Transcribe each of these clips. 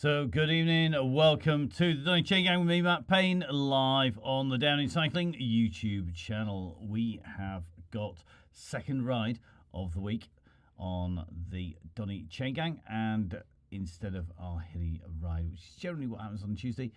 So, good evening. Welcome to the Donny Chaingang with me, Matt Payne, live on the Down in Cycling YouTube channel. We have got second ride of the week on the Donny Chaingang, and instead of our hilly ride, which is generally what happens on Tuesday,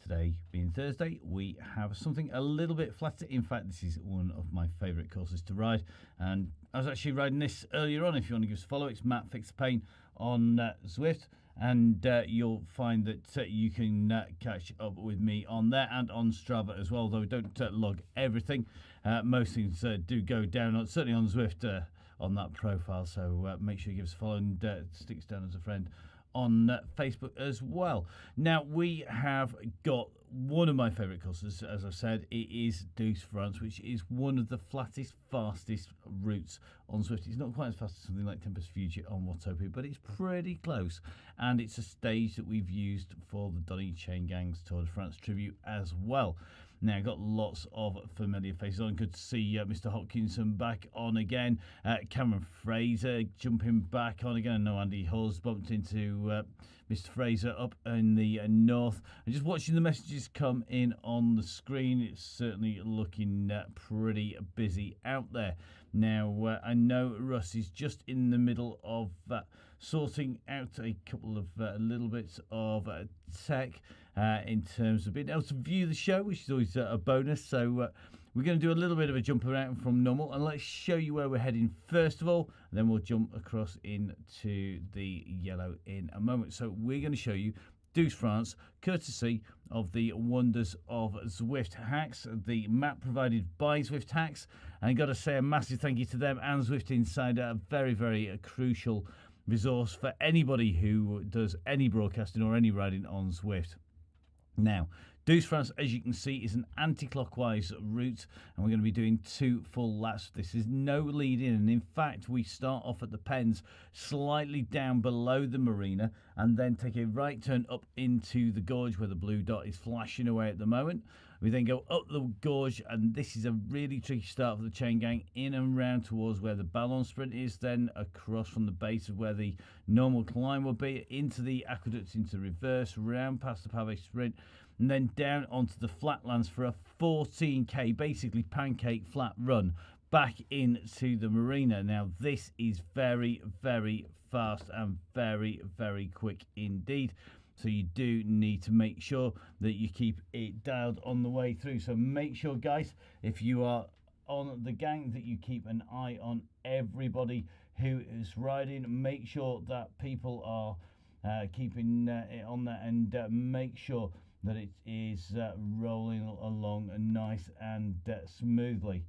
today being Thursday, we have something a little bit flatter. In fact, this is one of my favourite courses to ride, and I was actually riding this earlier on. If you want to give us a follow, it's Matt Fix the Pain on Zwift. And you'll find that you can catch up with me on there and on Strava as well, though we don't log everything. Most things do go down, certainly on Zwift, on that profile, so make sure you give us a follow and stick us down as a friend on Facebook as well. Now, we have got one of my favourite courses, as I've said. It is Douce, France, which is one of the flattest, fastest routes on Zwift. It's not quite as fast as something like Tempest Future on Watopia, but it's pretty close. And it's a stage that we've used for the Donny Chaingang's Tour de France tribute as well. Now, got lots of familiar faces on. Good to see Mr. Hopkinson back on again. Cameron Fraser jumping back on again. I know Andy Hull's bumped into Mr. Fraser up in the north. And just watching the messages come in on the screen, it's certainly looking pretty busy out there. Now, I know Russ is just in the middle of sorting out a couple of little bits of tech in terms of being able to view the show, which is always a bonus. So we're going to do a little bit of a jump around from normal, and let's show you where we're heading first of all, and then we'll jump across into the yellow in a moment. So we're going to show you Douce, France, courtesy of the wonders of Zwift Hacks, the map provided by Zwift Hacks. And I've got to say a massive thank you to them and Zwift Insider, a very, very crucial resource for anybody who does any broadcasting or any riding on Zwift. Now, Douce, France, as you can see, is an anti-clockwise route, and we're going to be doing 2 full laps. This is no lead in, and in fact, we start off at the Pens, slightly down below the marina, and then take a right turn up into the gorge where the blue dot is flashing away at the moment. We then go up the gorge, and this is a really tricky start for the Chaingang, in and round towards where the Ballon Sprint is, then across from the base of where the normal climb will be, into the aqueducts, into reverse, round past the Pavé Sprint, and then down onto the flatlands for a 14k, basically pancake flat run back into the marina. Now, this is very, very fast and very, very quick indeed. So you do need to make sure that you keep it dialed on the way through. So make sure, guys, if you are on the gang, that you keep an eye on everybody who is riding. Make sure that people are keeping it on there, and make sure that it is rolling along nice and smoothly.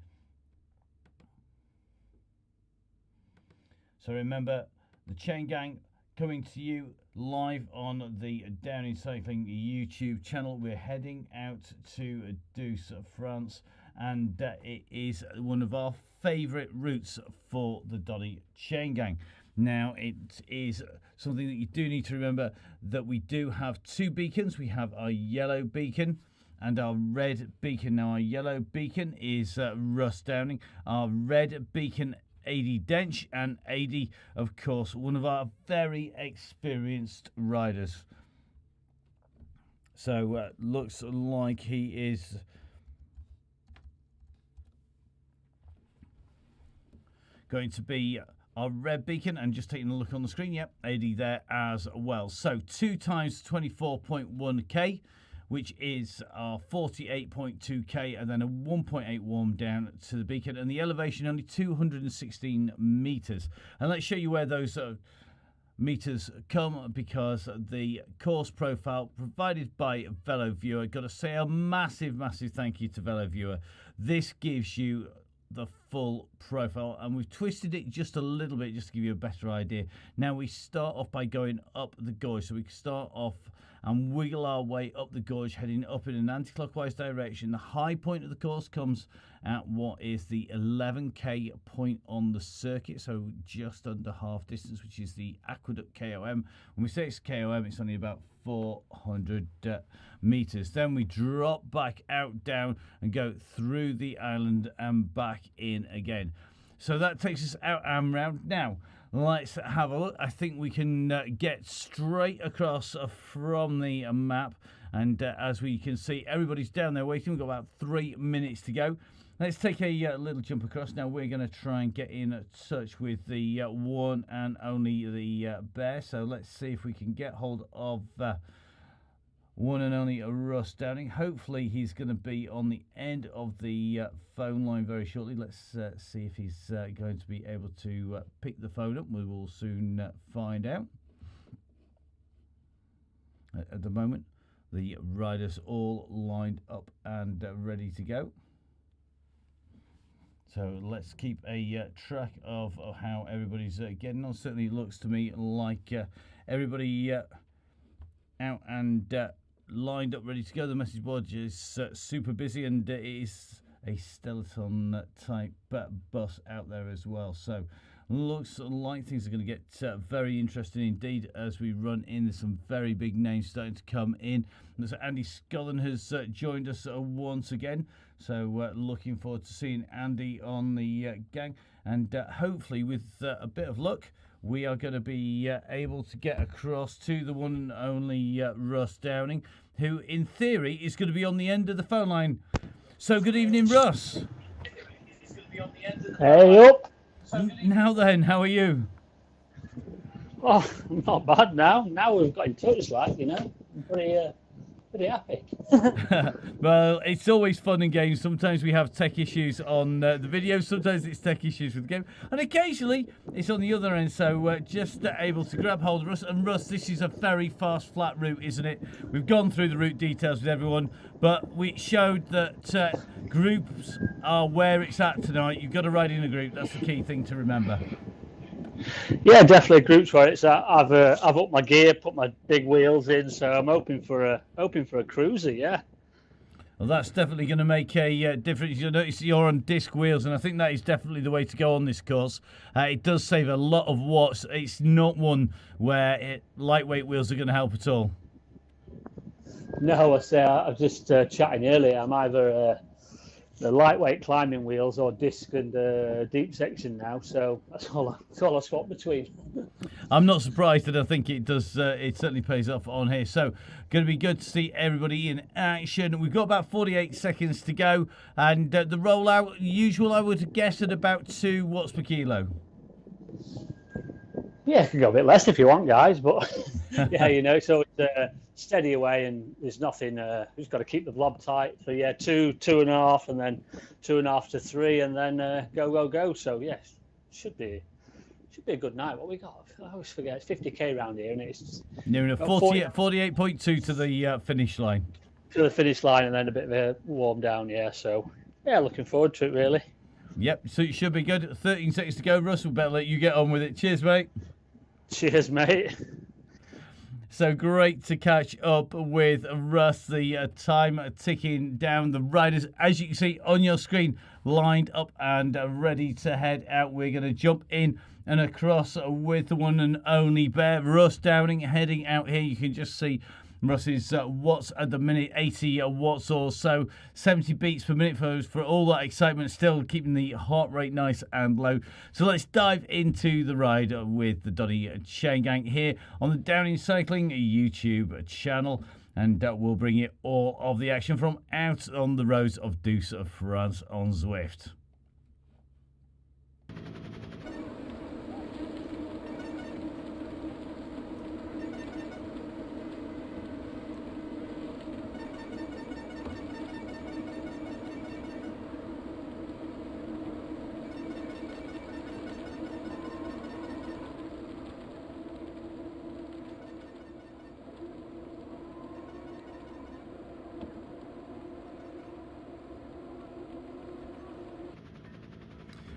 So remember, the Chaingang coming to you live on the Down in Cycling YouTube channel. We're heading out to Douce, France, and it is one of our favourite routes for the Donny Chaingang. Now, it is something that you do need to remember, that we do have 2 beacons. We have our yellow beacon and our red beacon. Now, our yellow beacon is Russ Downing. Our red beacon, AD Dench, and AD, of course, one of our very experienced riders. So looks like he is going to be our red beacon, and just taking a look on the screen, yep, AD there as well. So 2 times 24.1k, which is our 48.2k, and then a 1.81 down to the beacon, and the elevation only 216 meters. And let's show you where those meters come, because the course profile provided by Velo Viewer. Got to say a massive, massive thank you to Velo Viewer. This gives you the full profile, and we've twisted it just a little bit just to give you a better idea. Now, we start off by going up the gorge, so we can start off and wiggle our way up the gorge, heading up in an anti-clockwise direction. The high point of the course comes at what is the 11k point on the circuit, so just under half distance, which is the Aqueduct KOM. When we say it's KOM, it's only about 400 meters. Then we drop back out, down, and go through the island and back in again. So that takes us out and round. Now, let's have a look. I think we can get straight across from the map. And as we can see, everybody's down there waiting. We've got about 3 minutes to go. Let's take a little jump across. Now we're going to try and get in touch with the one and only the bear. So let's see if we can get hold of one and only Russ Downing. Hopefully he's going to be on the end of the phone line very shortly. Let's see if he's going to be able to pick the phone up. We will soon find out. At the moment, the riders all lined up and ready to go. So let's keep a track of how everybody's getting on. Certainly looks to me like everybody out and lined up, ready to go. The message board is super busy, and it is a skeleton type bus out there as well. So looks like things are going to get very interesting indeed as we run in. There's some very big names starting to come in. So Andy Scullen has joined us once again. So looking forward to seeing Andy on the gang. And hopefully with a bit of luck, we are going to be able to get across to the one and only Russ Downing, who in theory is going to be on the end of the phone line. So good evening, Russ. Hey up. Now then, how are you? Oh, not bad now. Now we've got in touch, like, you know. I'm pretty happy. Well, it's always fun and games. Sometimes we have tech issues on the video, sometimes it's tech issues with the game, and occasionally it's on the other end. So just able to grab hold of Russ. And Russ, this is a very fast, flat route, isn't it? We've gone through the route details with everyone, but we showed that groups are where it's at tonight. You've got to ride in a group. That's the key thing to remember. Yeah, definitely groups where it's at. I've upped my gear, put my big wheels in, so I'm hoping for a cruiser. Yeah. Well, that's definitely going to make a difference. You'll notice you're on disc wheels, and I think that is definitely the way to go on this course. It does save a lot of watts. It's not one where lightweight wheels are going to help at all. No, I was just chatting earlier. I'm either the lightweight climbing wheels or disc and deep section now, so that's all I swap between. I'm not surprised, and I think it does. It certainly pays off on here. So, going to be good to see everybody in action. We've got about 48 seconds to go, and the rollout usual, I would guess, at about 2 watts per kilo. Yeah, you can go a bit less if you want, guys, but yeah, you know, so it's steady away, and there's nothing. We've got to keep the blob tight. So yeah, 2.5, and then 2.5 to 3, and then go. So yes, should be a good night. What we got? I always forget. It's 50k round here, and it's near enough 48.2 to the finish line. To the finish line, and then a bit of a warm down. Yeah, so yeah, looking forward to it really. Yep, so it should be good. 13 seconds to go. Russell, better let you get on with it. Cheers, mate. Cheers, mate. So great to catch up with Russ. The time ticking down. The riders, as you can see on your screen, lined up and ready to head out. We're going to jump in and across with the one and only bear, Russ Downing, heading out here. You can just see Russ's watts at the minute, 80 watts or so, 70 beats per minute for all that excitement, still keeping the heart rate nice and low. So let's dive into the ride with the Donny Chaingang here on the Downing Cycling YouTube channel, and we'll bring you all of the action from out on the roads of Douce of France on Zwift.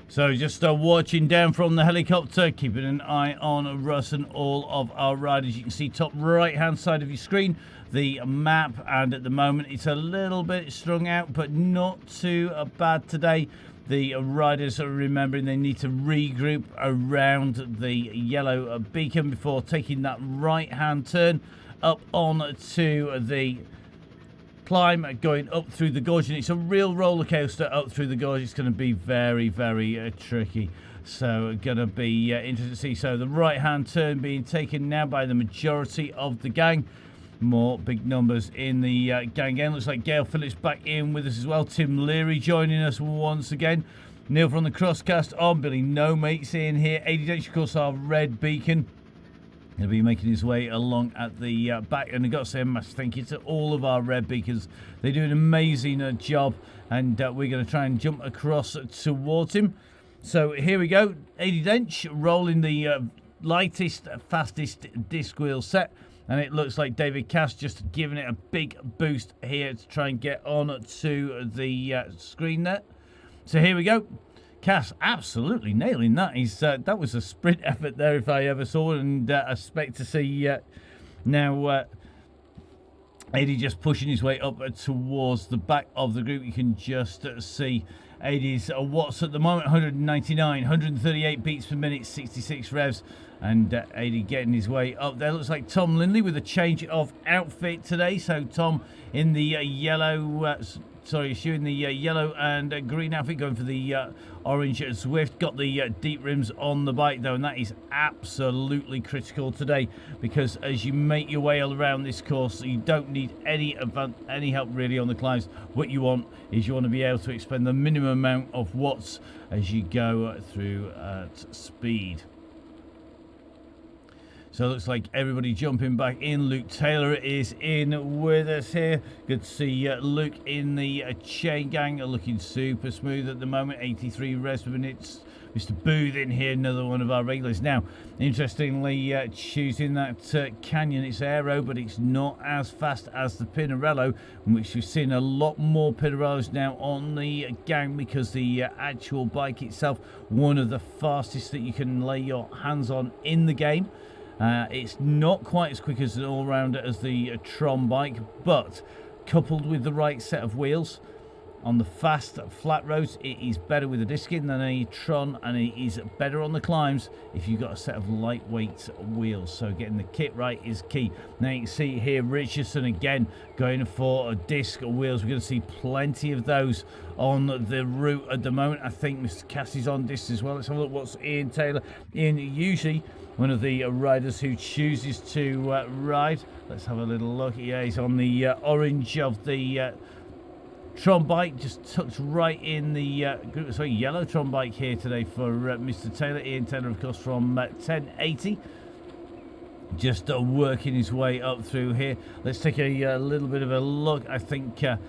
So just watching down from the helicopter, keeping an eye on Russ and all of our riders. You can see top right hand side of your screen the map, and at the moment it's a little bit strung out, but not too bad today. The riders are remembering they need to regroup around the yellow beacon before taking that right hand turn up on to the climb going up through the gorge, and it's a real roller coaster up through the gorge. It's going to be very, very tricky. So going to be interesting to see. So the right-hand turn being taken now by the majority of the gang. More big numbers in the gang again. Looks like Gail Phillips back in with us as well. Tim Leary joining us once again. Neil from the Crosscast on. Billy No Mates in here. 80 Dutch, of course, our red beacon. He'll be making his way along at the back. And I've got to say a massive thank you to all of our red beacons. They do an amazing job. And we're going to try and jump across towards him. So here we go. 80 Dench rolling the lightest, fastest disc wheel set. And it looks like David Cass just giving it a big boost here to try and get on to the screen there. So here we go. Cass absolutely nailing that. That was a sprint effort there if I ever saw it. And I expect to see now Adi just pushing his way up towards the back of the group. You can just see Adi's watts at the moment, 199, 138 beats per minute, 66 revs. And Adi getting his way up there. Looks like Tom Lindley with a change of outfit today. So Tom in the yellow, shooting the yellow and green outfit, going for the orange Zwift. Got the deep rims on the bike though, and that is absolutely critical today, because as you make your way around this course, you don't need any help really on the climbs. What you want is you want to be able to expend the minimum amount of watts as you go through at speed. So it looks like everybody jumping back in. Luke Taylor is in with us here. Good to see Luke in the Chaingang, looking super smooth at the moment. 83 revs per minute. Mr. Booth in here, another one of our regulars. Now, interestingly, choosing that Canyon. It's aero, but it's not as fast as the Pinarello, in which we've seen a lot more Pinarellos now on the gang, because the actual bike itself, one of the fastest that you can lay your hands on in the game. It's not quite as quick as an all-rounder as the Tron bike, but coupled with the right set of wheels on the fast flat roads, it is better with a disc skin than a Tron, and it is better on the climbs if you've got a set of lightweight wheels. So getting the kit right is key. Now you can see here Richardson again going for disc wheels. We're going to see plenty of those on the route at the moment. I think Mr. Cassie's on discs as well. Let's have a look what's Ian Taylor. Ian, usually one of the riders who chooses to ride. Let's have a little look. Yeah, he's on the orange of the Tron bike, just tucked right in the group. Sorry, yellow Tron bike here today for Mr. Taylor. Ian Taylor, of course, from 1080. Just working his way up through here. Let's take a little bit of a look. I think going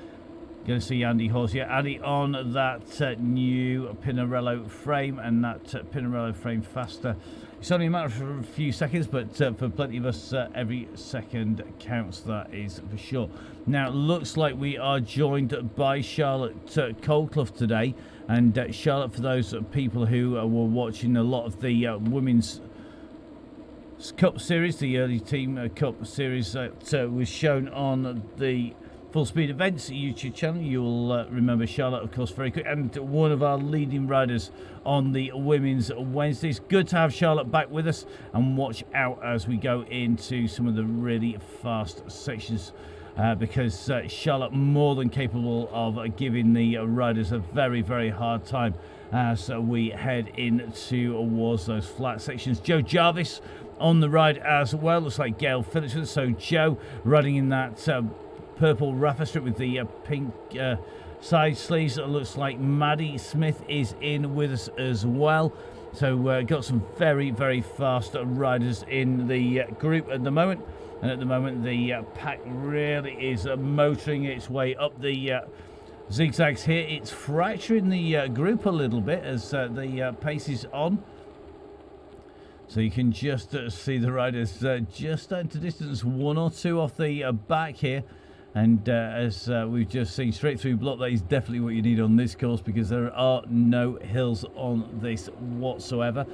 to see Andy Horse. Yeah, Andy on that new Pinarello frame, and that Pinarello frame faster. It's only a matter of a few seconds, but for plenty of us, every second counts, that is for sure. Now, it looks like we are joined by Charlotte Coldclough today. And Charlotte, for those people who were watching a lot of the Women's Cup Series, the early Team Cup Series that was shown on the Full Speed Events YouTube channel, you'll remember Charlotte, of course, very quick, and one of our leading riders on the Women's Wednesdays. Good to have Charlotte back with us, and watch out as we go into some of the really fast sections, because Charlotte more than capable of giving the riders a very, very hard time as we head into towards those flat sections. Joe Jarvis on the ride as well. Looks like Gail Phillips with us. So Joe riding in that purple Rafa strip with the pink side sleeves. It looks like Maddie Smith is in with us as well. So got some very, very fast riders in the group at the moment. And at the moment, the pack really is motoring its way up the zigzags here. It's fracturing the group a little bit as the pace is on. So you can just see the riders just starting to distance one or two off the back here. And as we've just seen, straight through block, that is definitely what you need on this course, because there are no hills on this whatsoever.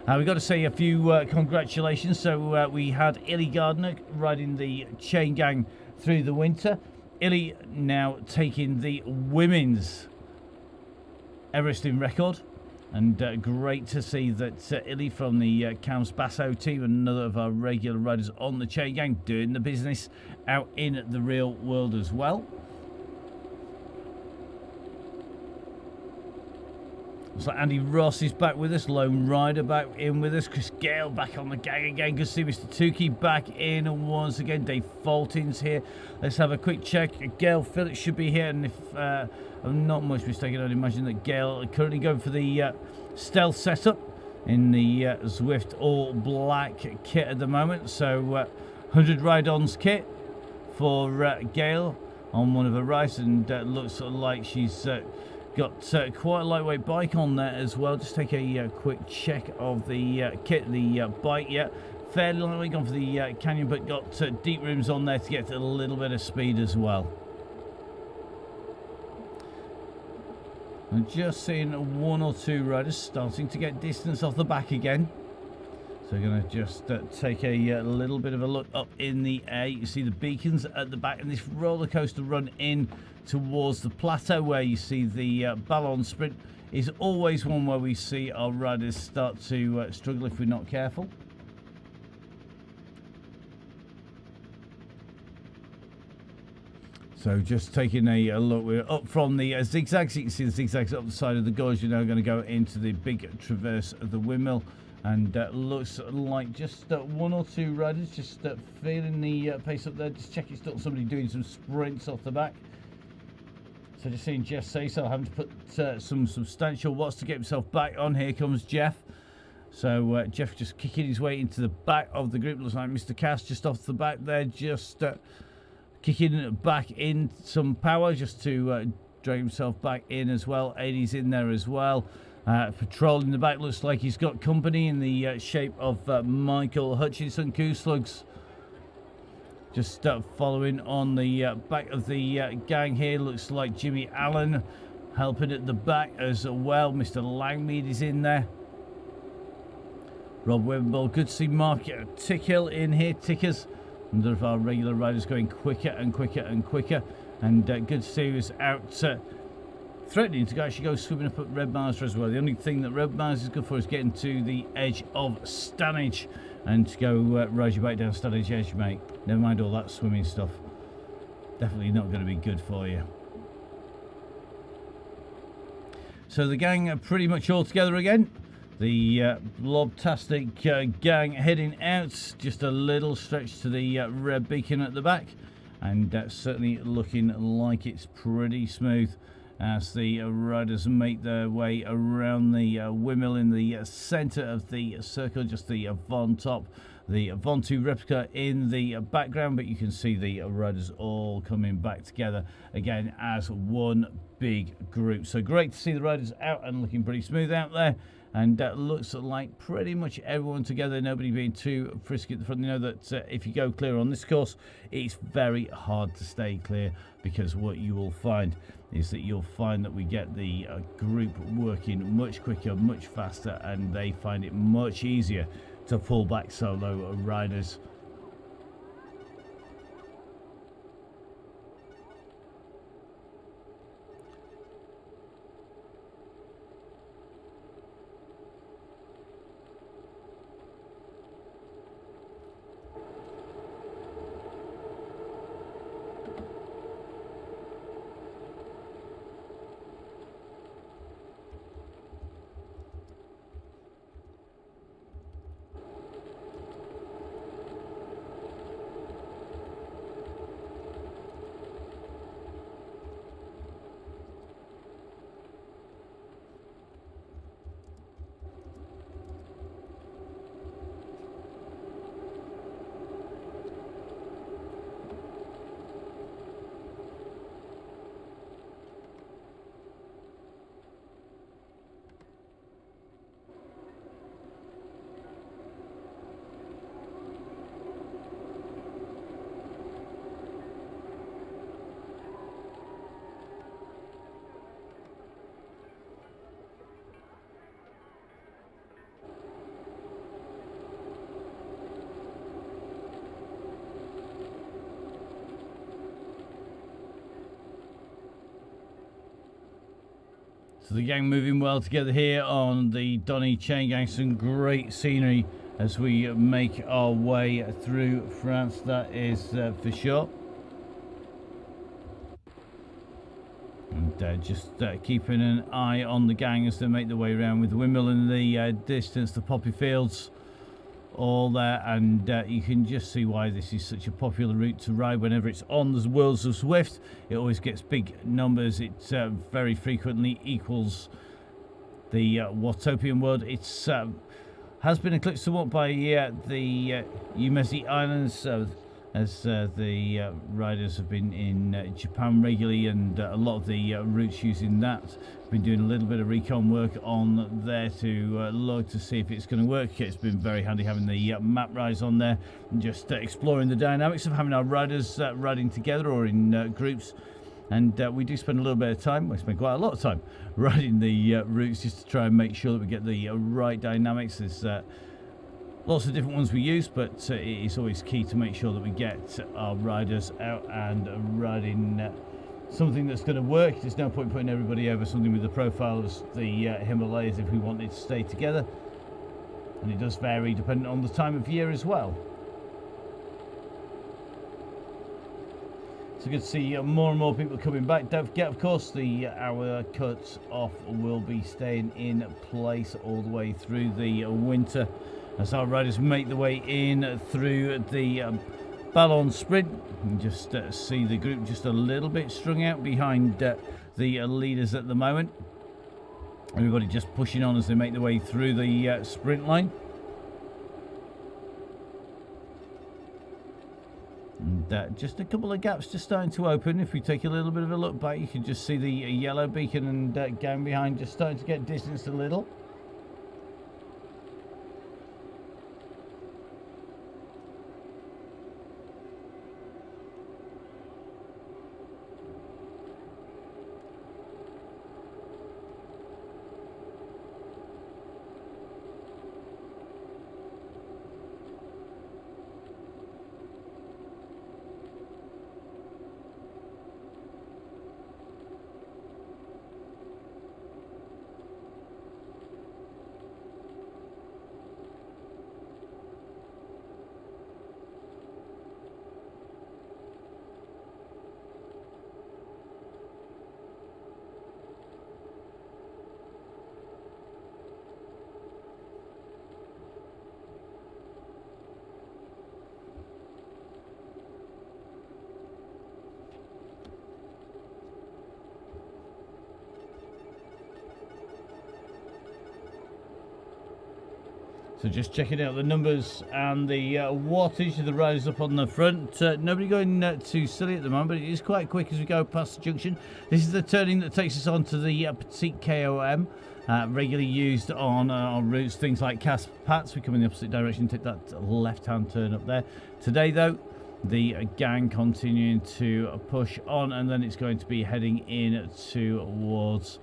We've got to say a few congratulations. So we had Illy Gardner riding the Chaingang through the winter. Illy now taking the women's Everesting record. And great to see that Illy from the Cams Basso team, another of our regular riders on the Chaingang, doing the business out in the real world as well. Looks like Andy Ross is back with us. Lone Rider back in with us. Chris Gale back on the gang again. Good to see Mr. Tukey back in once again. Dave Fulton's here. Let's have a quick check. Gale Phillips should be here. And if I'm not much mistaken, I'd imagine that Gale currently going for the stealth setup in the Zwift all black kit at the moment. So 100 ride-ons kit for Gale on one of her rides. And looks like she's... got quite a lightweight bike on there as well. Just take a quick check of the kit, the bike. Yeah, fairly lightweight, gone for the Canyon, but got deep rims on there to get a little bit of speed as well. I'm just seeing one or two riders starting to get distance off the back again. So we're going to just take a little bit of a look up in the air. You see the beacons at the back, and this roller coaster run in towards the plateau where you see the Ballon Sprint is always one where we see our riders start to struggle if we're not careful. So just taking a look, we're up from the zigzags. You can see the zigzags up the side of the gorge. You're now going to go into the big traverse of the windmill. And looks like just one or two riders just feeling the pace up there. Just check it's not somebody doing some sprints off the back. So just seeing Jeff say so, having to put some substantial watts to get himself back on. Here comes Jeff. So Jeff just kicking his way into the back of the group. Looks like Mr. Cass just off the back there, just kicking back in some power just to drag himself back in as well. 80's in there as well. Patrol in the back looks like he's got company in the shape of Michael Hutchinson. Kooslugs just following on the back of the gang here. Looks like Jimmy Allen helping at the back as well. Mr. Langmead is in there. Rob Wimble. Good to see Mark Tickhill in here. Tickers. Another of our regular riders going quicker and quicker and quicker. And good to see who's out threatening to actually go swimming up at Red Mars as well. The only thing that Red Mars is good for is getting to the edge of Stanage and to go ride your bike down Stanage edge, mate. Never mind all that swimming stuff. Definitely not going to be good for you. So the gang are pretty much all together again. The Blobtastic gang heading out. Just a little stretch to the red beacon at the back. And certainly looking like it's pretty smooth as the riders make their way around the windmill in the centre of the circle, just the Von top, the Von 2 replica in the background, but you can see the riders all coming back together again as one big group. So great to see the riders out and looking pretty smooth out there. And looks like pretty much everyone together, nobody being too frisky at the front. You know that if you go clear on this course, it's very hard to stay clear, because what you will find is that you'll find that we get the group working much quicker, much faster, and they find it much easier to pull back solo riders. So the gang moving well together here on the Donny Chaingang. Some great scenery as we make our way through France, that is for sure. And just keeping an eye on the gang as they make their way around with the windmill in the distance, the poppy fields all there, and you can just see why this is such a popular route to ride. Whenever it's on the Worlds of Swift, it always gets big numbers. It very frequently equals the Watopian World. It's has been eclipsed somewhat by the Umezi Islands, as the riders have been in Japan regularly, and a lot of the routes using that. Been doing a little bit of recon work on there to look to see if it's going to work. It's been very handy having the map rise on there and just exploring the dynamics of having our riders riding together or in groups. And we do spend a little bit of time, we spend quite a lot of time riding the routes just to try and make sure that we get the right dynamics. There's lots of different ones we use, but it's always key to make sure that we get our riders out and riding something that's going to work. There's no point putting everybody over something with the profile of the Himalayas if we want it to stay together. And it does vary depending on the time of year as well. So good to see more and more people coming back. Don't forget, of course, the hour cut off will be staying in place all the way through the winter as our riders make their way in through the Ballon Sprint. You can just see the group just a little bit strung out behind the leaders at the moment. Everybody just pushing on as they make their way through the sprint line. And just a couple of gaps just starting to open. If we take a little bit of a look back, you can just see the yellow beacon and gang behind just starting to get distanced a little. So just checking out the numbers and the wattage of the riders up on the front. Nobody going too silly at the moment, but it is quite quick as we go past the junction. This is the turning that takes us on to the Petite KOM, regularly used on our routes, things like Pats. We come in the opposite direction, take that left-hand turn up there. Today, though, the gang continuing to push on, and then it's going to be heading in towards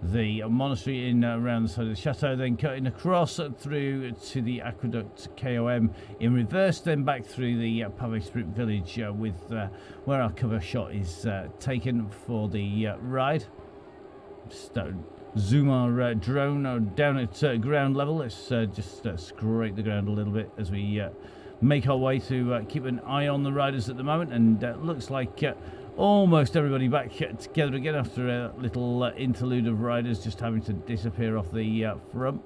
the monastery in around the side of the chateau, then cutting across through to the aqueduct KOM in reverse, then back through the Pavé Sprint village with where our cover shot is taken for the ride. Just zoom our drone down at ground level. Let's just scrape the ground a little bit as we make our way to keep an eye on the riders at the moment, and looks like almost everybody back together again after a little interlude of riders just having to disappear off the front.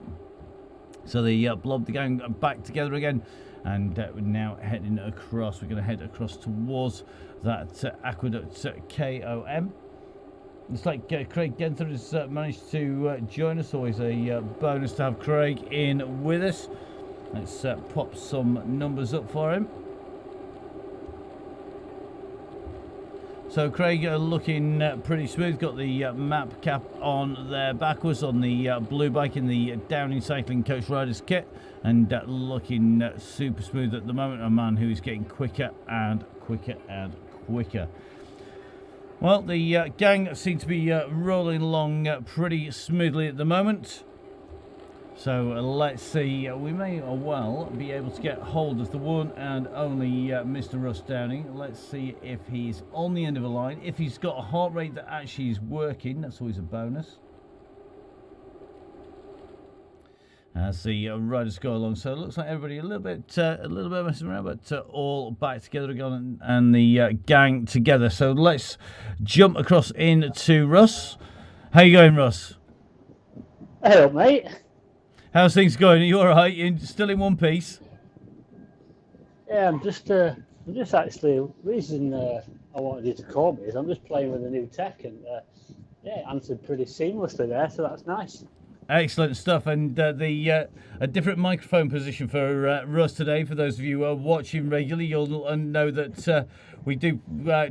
So the blob, the gang back together again, and we're now heading across. We're going to head across towards that aqueduct KOM. It's like Craig Genther has managed to join us. Always a bonus to have Craig in with us. Let's pop some numbers up for him. So Craig looking pretty smooth, got the map cap on there backwards on the blue bike in the Downing Cycling Coach Riders kit, and looking super smooth at the moment, a man who is getting quicker and quicker and quicker. Well, the gang seem to be rolling along pretty smoothly at the moment. So let's see, we may well be able to get hold of the one and only Mr. Russ Downing. Let's see if he's on the end of a line. If he's got a heart rate that actually is working, that's always a bonus. as the riders go along. So it looks like everybody a little bit messing around, but all back together again, and the gang together. So let's jump across into Russ. How you going, Russ? Hello, mate. How's things going? Are you all right? You still in one piece? Yeah, I'm just actually, the reason I wanted you to call me is I'm just playing with the new tech, and yeah, it answered pretty seamlessly there, so that's nice. Excellent stuff, and a different microphone position for Russ today. For those of you who are watching regularly, you'll know that we do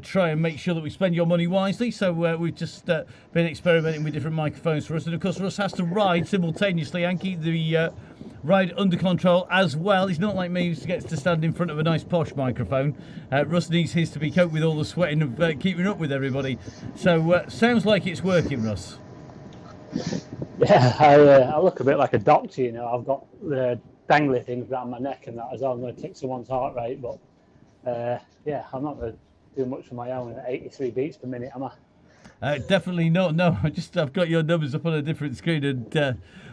try and make sure that we spend your money wisely. So we've just been experimenting with different microphones for us, and of course Russ has to ride simultaneously and keep the ride under control as well. He's not like me who gets to stand in front of a nice posh microphone. Russ needs his to be coped with all the sweating of keeping up with everybody. So sounds like it's working, Russ. Yeah, I look a bit like a doctor, you know. I've got dangly things around my neck and that as well. I'm going to take someone's heart rate, but yeah, I'm not going to do much for my own at 83 beats per minute, am I? Definitely not. No, I've got your numbers up on a different screen,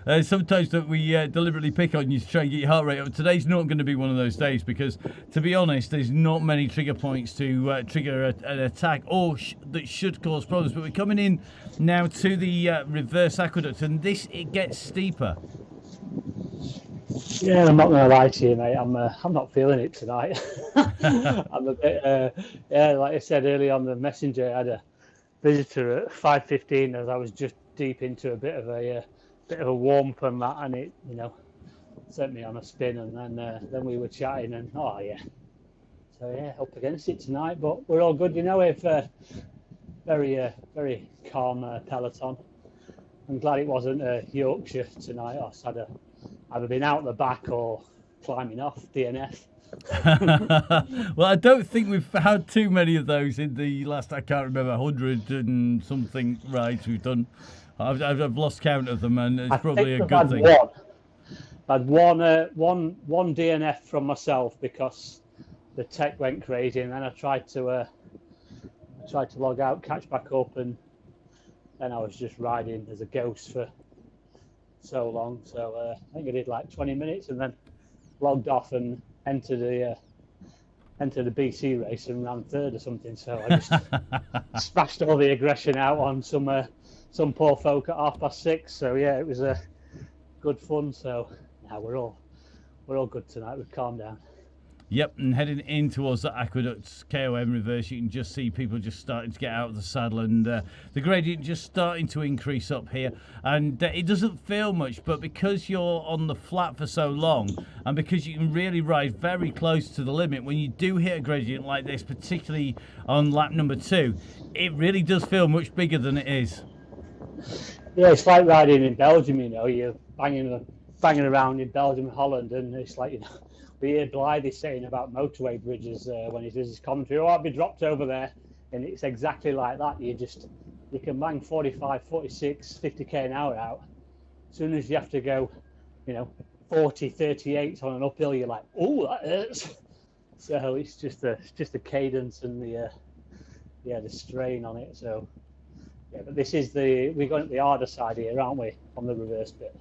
and sometimes that we deliberately pick on you to try and get your heart rate up. Today's not going to be one of those days because, to be honest, there's not many trigger points to trigger an attack or that should cause problems. But we're coming in now to the reverse aqueduct, and it gets steeper. Yeah, I'm not going to lie to you, mate. I'm not feeling it tonight. I'm a bit, yeah, like I said earlier on the messenger, I had a visitor at 5:15 as I was just deep into a bit of a warmth and that, and it, you know, sent me on a spin, and then we were chatting, and oh yeah, so yeah, up against it tonight, but we're all good, you know. We've very calm peloton. I'm glad it wasn't Yorkshire tonight, or I'd either been out the back or climbing off DNF. Well, I don't think we've had too many of those in the last, I can't remember, 100 and something rides we've done. I've lost count of them, and it's probably a good thing. I've had one DNF from myself because the tech went crazy, and then I tried to log out, catch back up, and then I was just riding as a ghost for so long. So I think I did like 20 minutes, and then logged off and entered the BC race and ran third or something. So I just smashed all the aggression out on some poor folk at 6:30. So yeah, it was good fun. So now we're all good tonight. We've calmed down. Yep, and heading in towards the aqueducts, KOM reverse, you can just see people just starting to get out of the saddle, and the gradient just starting to increase up here. And it doesn't feel much, but because you're on the flat for so long, and because you can really ride very close to the limit, when you do hit a gradient like this, particularly on lap number 2, it really does feel much bigger than it is. Yeah, it's like riding in Belgium, you know. You're banging around in Belgium and Holland, and it's like, you know, we hear Blythe saying about motorway bridges when he does his commentary, oh, I'll be dropped over there, and it's exactly like that. You can bang 45, 46, 50k an hour out. As soon as you have to go, you know, 40, 38 on an uphill, you're like, oh, that hurts. So it's just the cadence and the strain on it. So yeah, but this is we're going up the harder side here, aren't we, on the reverse bit?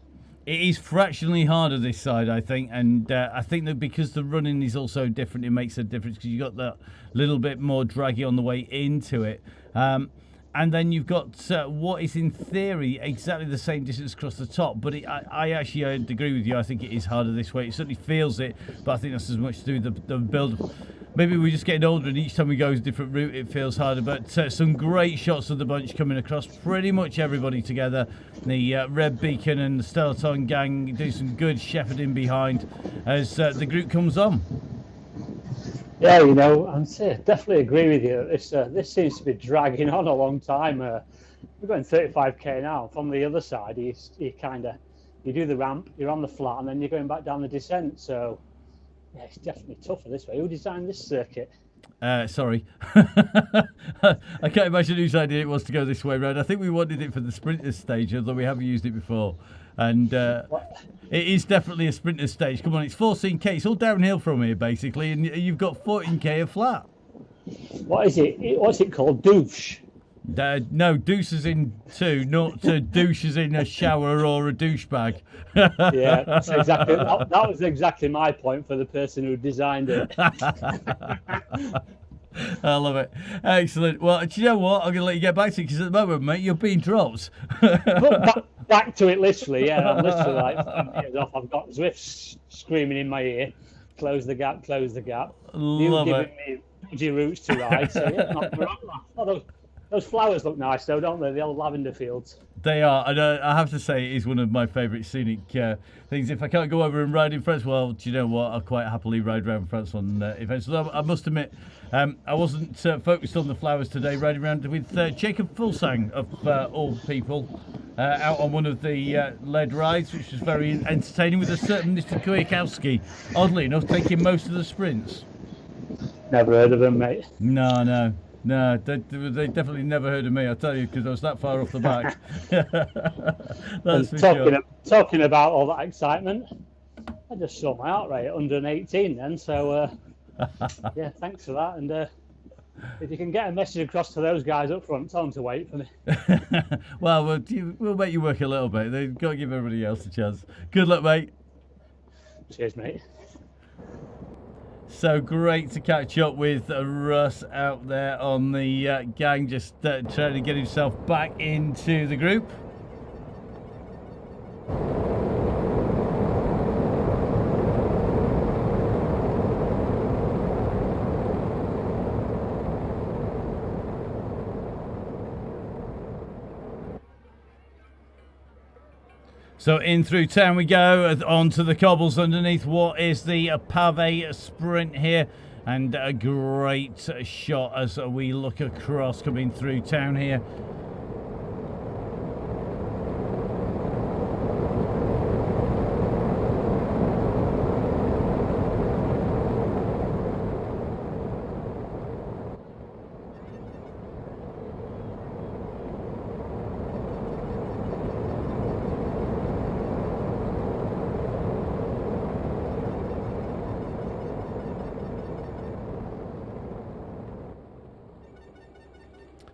It is fractionally harder this side, I think, and I think that because the running is also different, it makes a difference because you've got that little bit more draggy on the way into it. And then you've got what is in theory exactly the same distance across the top, but I actually agree with you. I think it is harder this way. It certainly feels it, but I think that's as much to do with the build. Maybe we're just getting older, and each time we go a different route, it feels harder. But some great shots of the bunch coming across, pretty much everybody together. The Red Beacon and the Stellaton gang do some good shepherding behind as the group comes on. Yeah, you know, I definitely agree with you. This seems to be dragging on a long time. We're going 35k now. From the other side, you do the ramp, you're on the flat, and then you're going back down the descent. So yeah, it's definitely tougher this way. Who designed this circuit? Sorry. I can't imagine whose idea it was to go this way round. I think we wanted it for the sprinters stage, although we haven't used it before. And it is definitely a sprinter stage. Come on, it's 14k. It's all downhill from here, basically, and you've got 14k of flat. What is it? What's it called? Douce? No, Douce is in 2, not douche is in a shower or a douchebag. Yeah, that's exactly. That was exactly my point for the person who designed it. I love it. Excellent. Well, do you know what? I'm going to let you get back to it because at the moment, mate, you're being dropped. But back to it literally, yeah. I'm literally like 5 meters off. I've got Zwift screaming in my ear. Close the gap, close the gap. Love you it. giving me dodgy routes to ride. So yeah, not wrong. Oh, those flowers look nice though, don't they? The old lavender fields. They are, and I have to say, it is one of my favourite scenic things. If I can't go over and ride in France, well, do you know what? I'll quite happily ride around France on events. Although I must admit, I wasn't focused on the flowers today, riding around with Jacob Fulsang, of all people, out on one of the lead rides, which was very entertaining, with a certain Mr. Kwiatkowski, oddly enough, taking most of the sprints. Never heard of them, mate. No, they definitely never heard of me, I tell you, because I was that far off the back. That's for sure. Talking about all that excitement, I just saw my heart rate at 118 then, so yeah, thanks for that. And if you can get a message across to those guys up front, tell them to wait for me. Well, we'll make you work a little bit. They've got to give everybody else a chance. Good luck, mate. Cheers, mate. So great to catch up with Russ out there on the gang, just trying to get himself back into the group. So in through town we go, onto the cobbles underneath what is the pave sprint here, and a great shot as we look across coming through town here.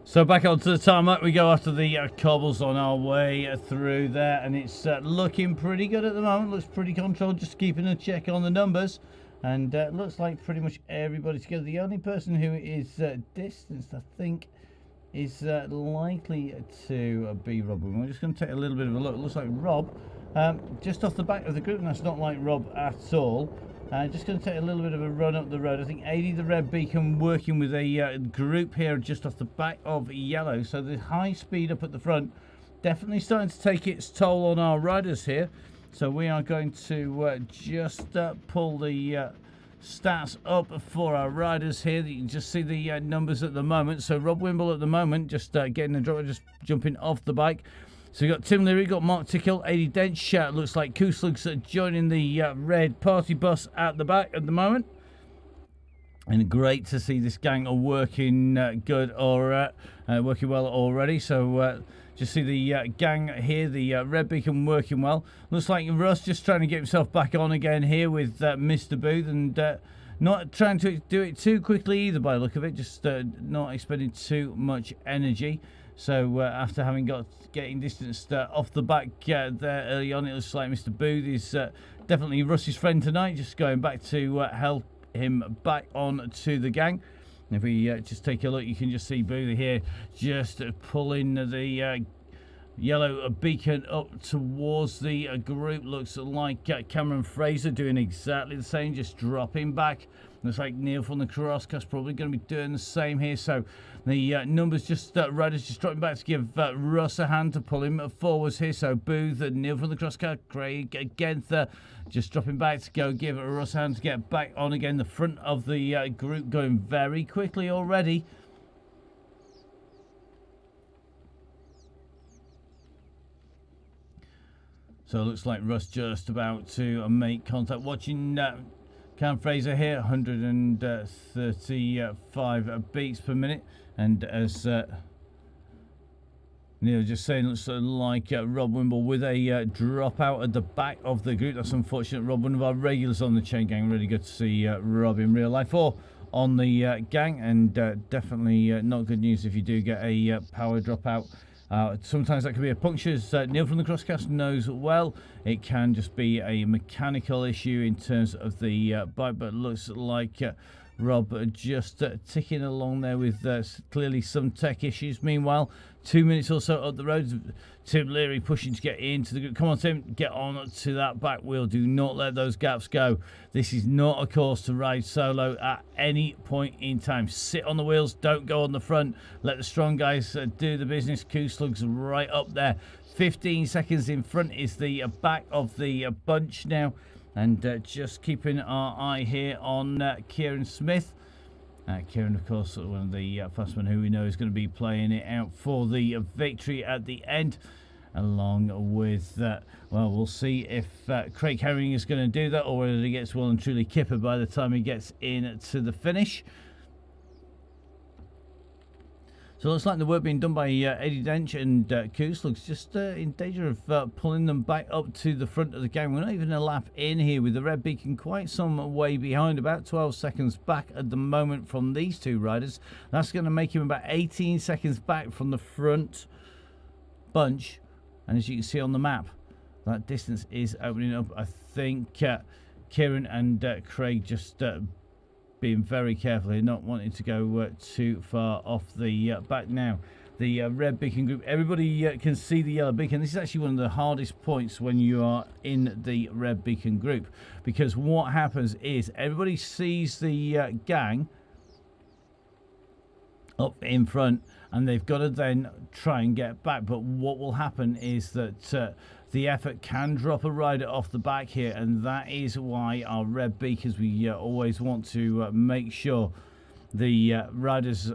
So back onto the tarmac we go after the cobbles on our way through there, and it's looking pretty good at the moment. Looks pretty controlled, just keeping a check on the numbers, and looks like pretty much everybody together. The only person who is distanced, I think, is likely to be Rob. We're just going to take a little bit of a look. It looks like Rob just off the back of the group, and that's not like Rob at all. Just going to take a little bit of a run up the road. I think 80 the red beacon working with a group here just off the back of yellow. So the high speed up at the front definitely starting to take its toll on our riders here. So we are going to just pull the stats up for our riders here. You can just see the numbers at the moment. So Rob Wimble at the moment just getting the drop, just jumping off the bike. So we've got Tim Leary, got Mark Tickle, 80 Dench, looks like Kuslug's joining the red party bus at the back at the moment. And great to see this gang are working good, or working well already. So just see the gang here, the red beacon working well. Looks like Russ just trying to get himself back on again here with Mr. Booth, and not trying to do it too quickly either by the look of it, just not expending too much energy. So after having getting distanced off the back there early on, it looks like Mr. Booth is definitely Russ's friend tonight, just going back to help him back on to the gang. And if we just take a look, you can just see Booth here just pulling the yellow beacon up towards the group. Looks like Cameron Fraser doing exactly the same, just dropping back. Looks like Neil from the Crosscast probably going to be doing the same here. So the numbers just riders just dropping back to give Russ a hand to pull him forwards here. So Booth and Neil from the Crosscast, Craig Genther just dropping back to go give Russ a hand to get back on again. The front of the group going very quickly already. So it looks like Russ just about to make contact. Watching Cam Fraser here, 135 beats per minute. And as Neil just saying, looks like Rob Wimble with a drop out at the back of the group. That's unfortunate. Rob, one of our regulars on the Chaingang. Really good to see Rob in real life, or on the gang, and definitely not good news if you do get a power dropout. Sometimes that could be a puncture, as Neil from the Crosscast knows well. It can just be a mechanical issue in terms of the bike, but it looks like Rob just ticking along there with clearly some tech issues. Meanwhile, 2 minutes or so up the road, Tim Leary pushing to get into the group. Come on, Tim, get on to that back wheel. Do not let those gaps go. This is not a course to ride solo at any point in time. Sit on the wheels, don't go on the front. Let the strong guys do the business. Kuslug's right up there. 15 seconds in front is the back of the bunch now. And just keeping our eye here on Kieran Smith. Kieran, of course, one of the fastmen who we know is going to be playing it out for the victory at the end. Along with, well, we'll see if Craig Herring is going to do that, or whether he gets well and truly kipper by the time he gets in to the finish. So it looks like the work being done by Eddie Dench and Coos looks just in danger of pulling them back up to the front of the game. We're not even a lap in here with the red beacon quite some way behind, about 12 seconds back at the moment from these two riders. That's going to make him about 18 seconds back from the front bunch. And as you can see on the map, that distance is opening up. I think Kieran and Craig just being very careful here, not wanting to go too far off the back now. The red beacon group, everybody can see the yellow beacon. This is actually one of the hardest points when you are in the red beacon group, because what happens is everybody sees the gang up in front, and they've got to then try and get back. But what will happen is that the effort can drop a rider off the back here, and that is why our red beacons, we always want to make sure the riders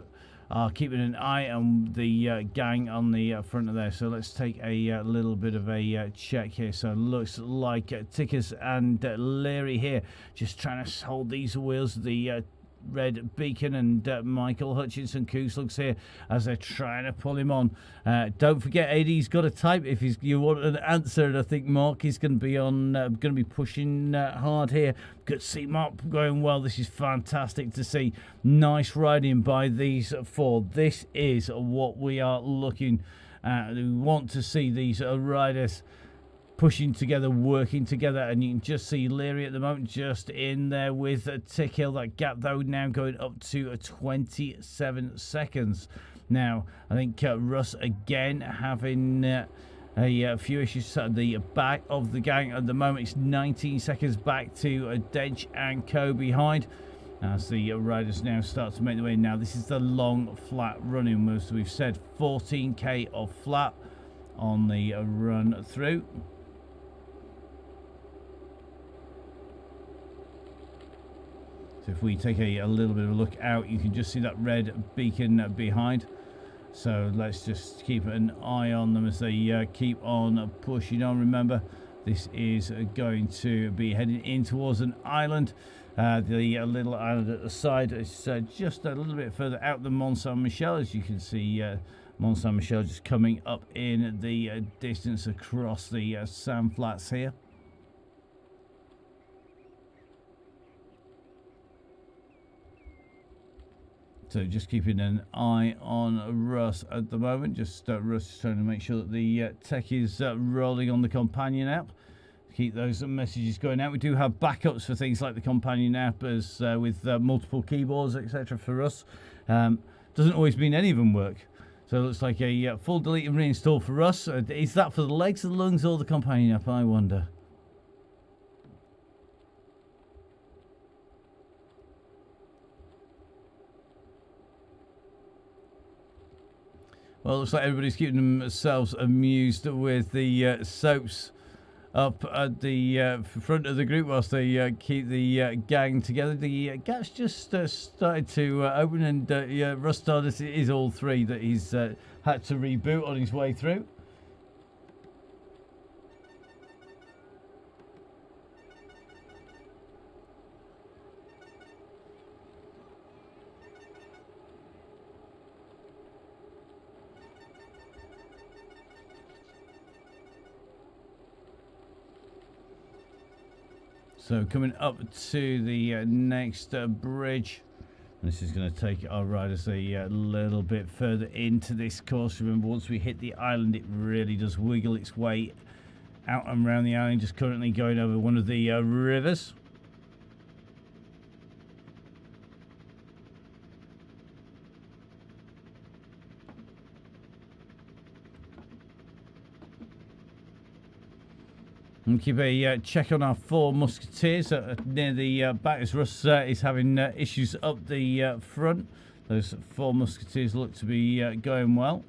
are keeping an eye on the gang on the front of there. So let's take a little bit of a check here. So it looks like Tickers and Leary here just trying to hold these wheels. The red beacon and Michael Hutchinson Coos here as they're trying to pull him on. Don't forget, AD's got a type if you want an answer, and I think Mark is going to be on going to be pushing hard here. Good to see Mark going well. This is fantastic to see. Nice riding by these four. This is what we are looking at. We want to see these riders pushing together, working together, and you can just see Leary at the moment just in there with Tickhill. That gap though now going up to 27 seconds. Now I think Russ again having a few issues at the back of the gang at the moment. It's 19 seconds back to Dench and Co behind as the riders now start to make their way. Now this is the long flat running, as we've said, 14k of flat on the run through. So if we take a little bit of a look out, you can just see that red beacon behind. So let's just keep an eye on them as they keep on pushing on. Remember, this is going to be heading in towards an island. The little island at the side is just a little bit further out than Mont Saint-Michel. As you can see, Mont Saint-Michel just coming up in the distance across the sand flats here. So just keeping an eye on Russ at the moment. Just Russ is trying to make sure that the tech is rolling on the companion app. Keep those messages going out. We do have backups for things like the companion app, as with multiple keyboards, etc. for us. Doesn't always mean any of them work. So it looks like a full delete and reinstall for us. Is that for the legs, the lungs, or the companion app? I wonder. Well, it looks like everybody's keeping themselves amused with the soaps up at the front of the group whilst they keep the gang together. The gap's just started to open, and Russ Stardust is all three that he's had to reboot on his way through. So coming up to the next bridge, This is going to take our riders a little bit further into this course. Remember, once we hit the island, it really does wiggle its way out and around the island, just currently going over one of the rivers. And keep a check on our four musketeers near the back, as Russ is having issues up the front. Those four musketeers look to be going well.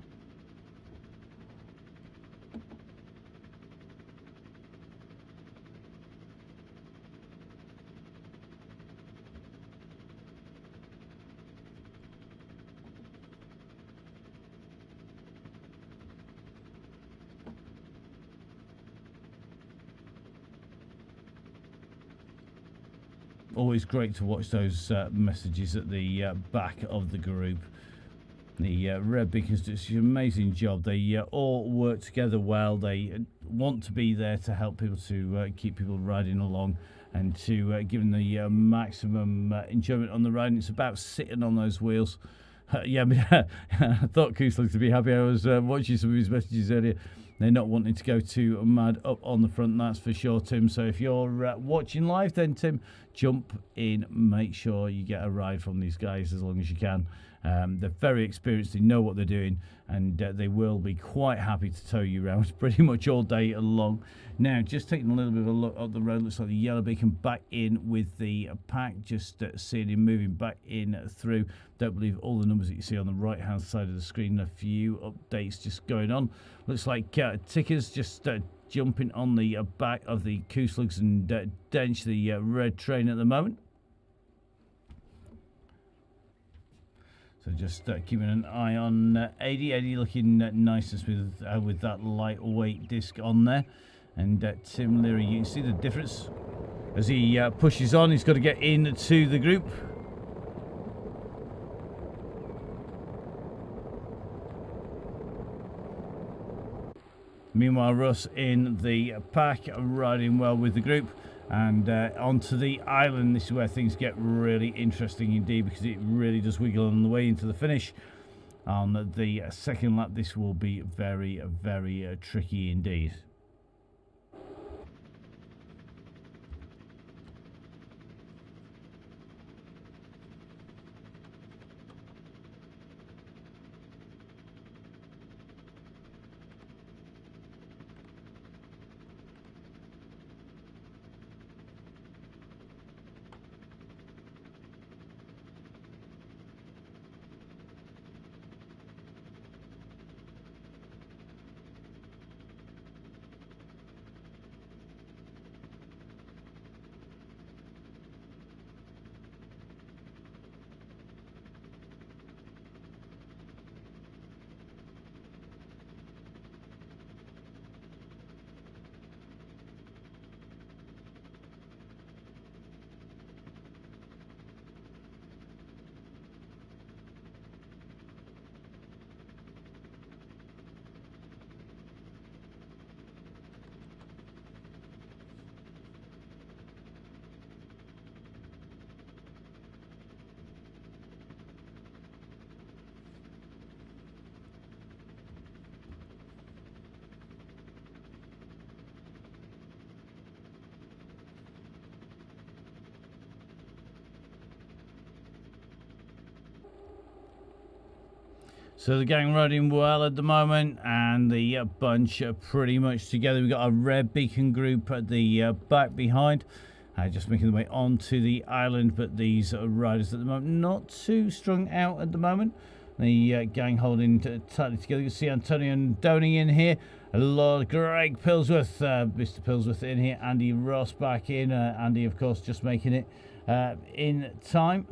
Always great to watch those messages at the back of the group. The Red Beacons do such an amazing job. They all work together well. They want to be there to help people, to keep people riding along, and to give them the maximum enjoyment on the ride. And it's about sitting on those wheels. Yeah, I thought Coos looked to be happy. I was watching some of his messages earlier. They're not wanting to go too mad up on the front, that's for sure, Tim. So if you're watching live, then, Tim, jump in. Make sure you get a ride from these guys as long as you can. They're very experienced. They know what they're doing, and they will be quite happy to tow you around pretty much all day long. Now, just taking a little bit of a look up the road, looks like the Yellow Beacon back in with the pack. Just seeing him moving back in through. Don't believe all the numbers that you see on the right-hand side of the screen. A few updates just going on. Looks like Tickers just jumping on the back of the Kooslugs and Dench, the red train at the moment. So just keeping an eye on 80 looking nice and smooth with that lightweight disc on there. And Tim Leary, you can see the difference as he pushes on. He's got to get into the group. Meanwhile, Russ in the pack, riding well with the group. And onto the island. This is where things get really interesting indeed, because it really does wiggle on the way into the finish. On the second lap, this will be very, very tricky indeed. So the gang riding well at the moment, and the bunch are pretty much together. We've got a Red Beacon group at the back behind, just making their way onto the island. But these riders at the moment not too strung out at the moment. The gang holding tightly together. You can see Antonio and Donny in here. A lot of Greg Pillsworth, Mr. Pillsworth in here. Andy Ross back in. Andy, of course, just making it in time.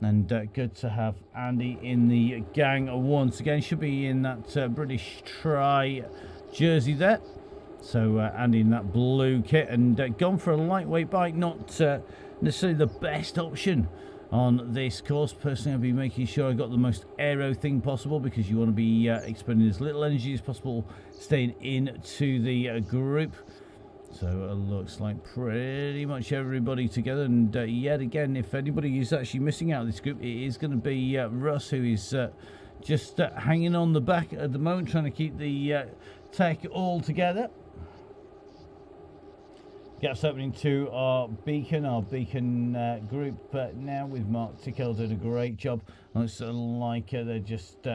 And good to have Andy in the gang once again. Should be in that British Tri jersey there. So Andy in that blue kit, and gone for a lightweight bike. Not necessarily the best option on this course. Personally, I'll be making sure I got the most aero thing possible, because you want to be expending as little energy as possible, staying into the group. So it looks like pretty much everybody together. And yet again, if anybody is actually missing out of this group, it is going to be Russ, who is just hanging on the back at the moment, trying to keep the tech all together. Gaps opening to our beacon group now, with Mark Tickell doing a great job. Looks like they're just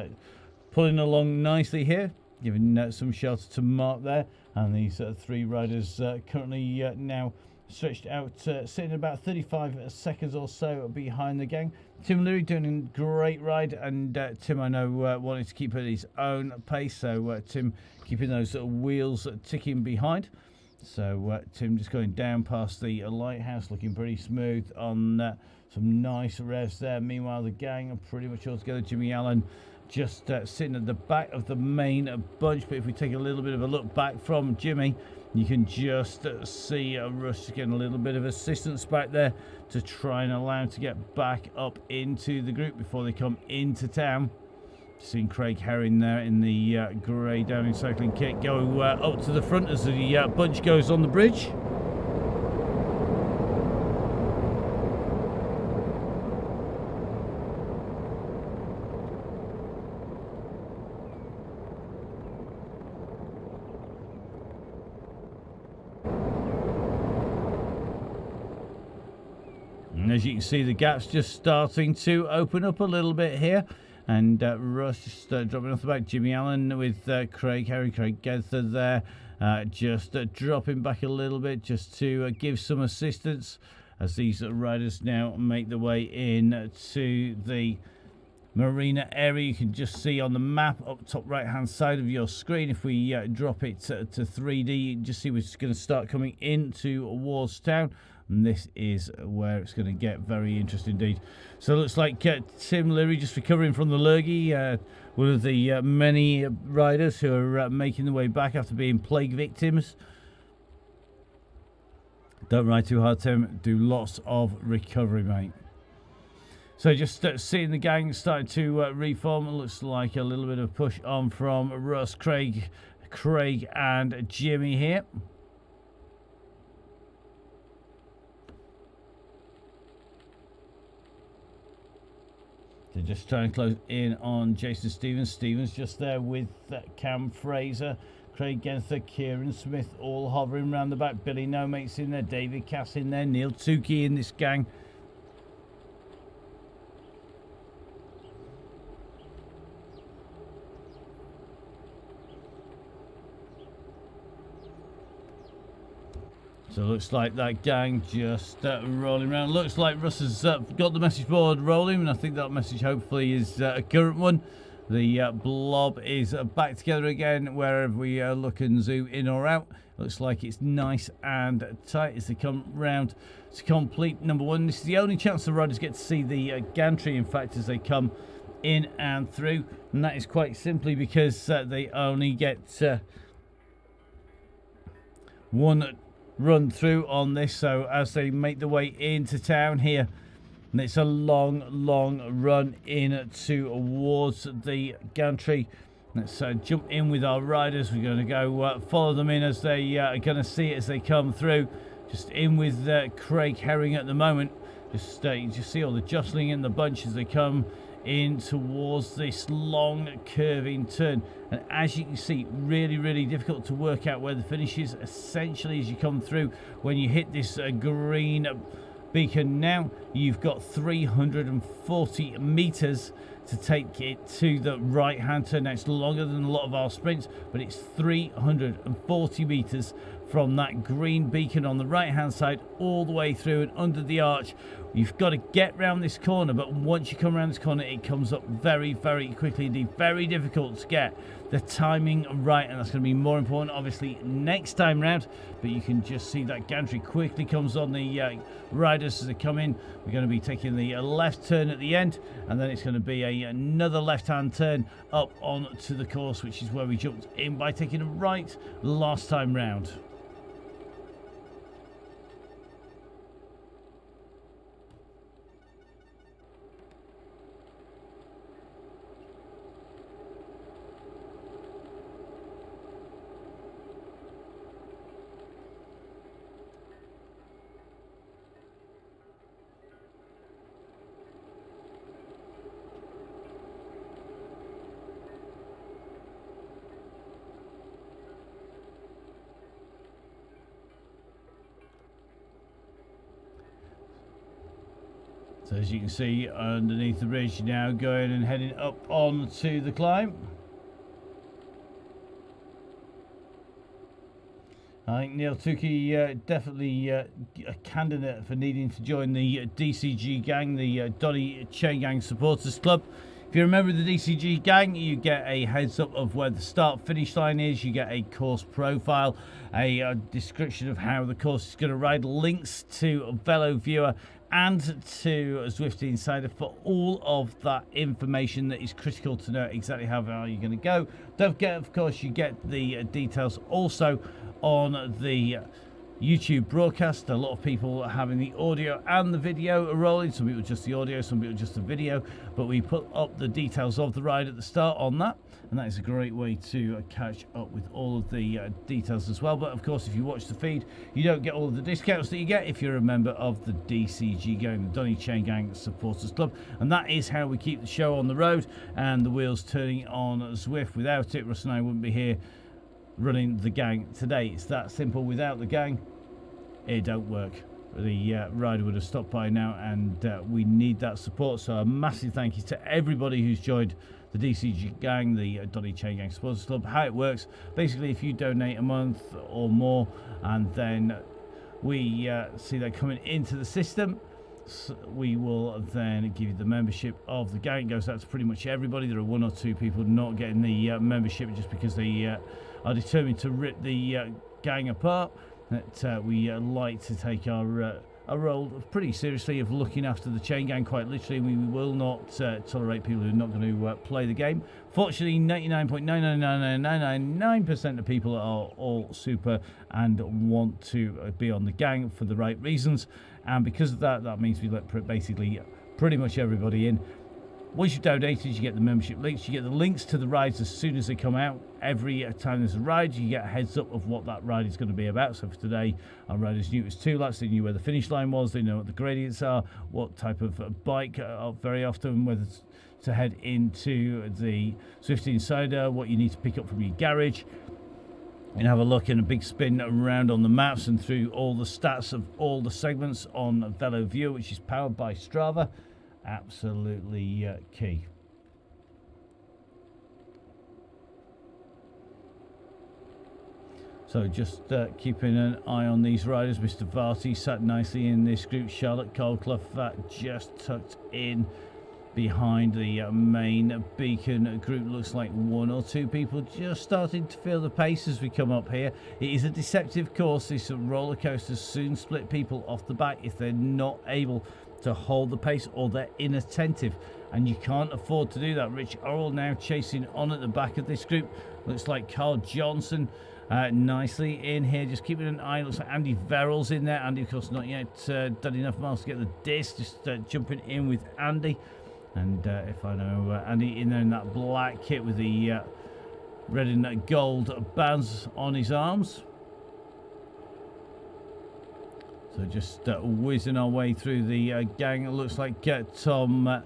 pulling along nicely here, giving some shelter to Mark there. And these 3 riders currently now stretched out, sitting about 35 seconds or so behind the gang. Tim Leary doing a great ride, and Tim, I know, wanted to keep at his own pace, so Tim keeping those wheels ticking behind. So Tim just going down past the lighthouse, looking pretty smooth on some nice revs there. Meanwhile, the gang are pretty much all together. Jimmy Allen just sitting at the back of the main bunch. But if we take a little bit of a look back from Jimmy, you can just see Russ getting a little bit of assistance back there to try and allow him to get back up into the group before they come into town. Seeing Craig Herring there in the grey Downing cycling kit go up to the front as the bunch goes on the bridge. And as you can see, the gap's just starting to open up a little bit here. And Russ just dropping off the back. Jimmy Allen with Craig Herring, Craig Gether there, just dropping back a little bit just to give some assistance as these riders now make their way in to the marina area. You can just see on the map up top right hand side of your screen, if we drop it to 3D, you can just see we're just going to start coming into towards town. And this is where it's going to get very interesting indeed. So it looks like Tim Leary just recovering from the lurgy, one of the many riders who are making their way back after being plague victims. Don't ride too hard, Tim. Do lots of recovery, mate. So just seeing the gang starting to reform. It looks like a little bit of push on from Russ, Craig and Jimmy here. They're just trying to close in on Jason Stevens. Stevens just there with Cam Fraser, Craig Genther, Kieran Smith, all hovering around the back. Billy No Mate's in there, David Cass in there, Neil Tukey in this gang. So it looks like that gang just rolling around. Looks like Russ has got the message board rolling, and I think that message hopefully is a current one. The blob is back together again wherever we look and zoom in or out. Looks like it's nice and tight as they come round to complete number 1. This is the only chance the riders get to see the gantry, in fact, as they come in and through. And that is quite simply because they only get one run through on this. So as they make their way into town here, and it's a long run in towards the gantry. Let's jump in with our riders. We're going to go follow them in as they are going to see it as they come through. Just in with Craig Herring at the moment. You just see all the jostling in the bunch as they come in towards this long curving turn. And as you can see, really difficult to work out where the finish is essentially as you come through. When you hit this green beacon now, you've got 340 meters to take it to the right hand turn. Now it's longer than a lot of our sprints, but it's 340 meters from that green beacon on the right hand side all the way through and under the arch. You've got to get round this corner, but once you come around this corner, it comes up very quickly indeed. Very difficult to get the timing right, and that's going to be more important obviously next time round. But you can just see that gantry quickly comes on the riders as they come in. We're going to be taking the left turn at the end, and then it's going to be another left hand turn up onto the course, which is where we jumped in by taking a right last time round. So as you can see underneath the bridge now, going and heading up on to the climb. I think Neil Tukey definitely a candidate for needing to join the DCG gang, the Donny Chaingang Supporters Club. If you're a member of the DCG gang, you get a heads up of where the start-finish line is. You get a course profile, a description of how the course is going to ride, links to Velo Viewer and to Zwift Insider for all of that information that is critical to know exactly how far you're going to go. Don't forget, of course, you get the details also on the YouTube broadcast. A lot of people are having the audio and the video rolling. Some people just the audio, some people just the video, but we put up the details of the ride at the start on that, and that is a great way to catch up with all of the details as well. But of course, if you watch the feed, you don't get all of the discounts that you get if you're a member of the DCG gang, the Donny Chaingang Supporters Club, and that is how we keep the show on the road and the wheels turning on Zwift. Without it, Russ and I wouldn't be here running the gang today. It's that simple. Without the gang, it don't work. The rider would have stopped by now, and we need that support. So a massive thank you to everybody who's joined the DCG gang, the Donny Chaingang Supporters Club. How it works, basically, if you donate a month or more, and then we see that coming into the system, we will then give you the membership of the gang. It goes out to pretty much everybody. There are one or two people not getting the membership just because they are determined to rip the gang apart. That we like to take our role pretty seriously of looking after the chain gang quite literally. We will not tolerate people who are not going to play the game. Fortunately, 99.99999% of people are all super and want to be on the gang for the right reasons, and because of that, that means we let basically pretty much everybody in. Once you've donated, you get the membership links. You get the links to the rides as soon as they come out. Every time there's a ride, you get a heads up of what that ride is going to be about. So for today, our riders knew it was 2 laps. They knew where the finish line was. They know what the gradients are, what type of bike, very often, whether to head into the Zwift Insider, what you need to pick up from your garage. And have a look and a big spin around on the maps and through all the stats of all the segments on Velo Viewer, which is powered by Strava. Absolutely key. So just keeping an eye on these riders. Mr. Varty sat nicely in this group. Charlotte Coldclough just tucked in behind the main beacon group. Looks like 1 or 2 people just starting to feel the pace as we come up here. It is a deceptive course. These roller coasters soon split people off the back if they're not able to hold the pace or they're inattentive, and you can't afford to do that. Rich Orrell now chasing on at the back of this group. Looks like Carl Johnson nicely in here, just keeping an eye. Looks like Andy Verrill's in there. Andy, of course, not yet done enough miles to get the disc. Just jumping in with Andy, and if I know Andy in there in that black kit with the red and gold bands on his arms. So just whizzing our way through the gang. It looks like Tom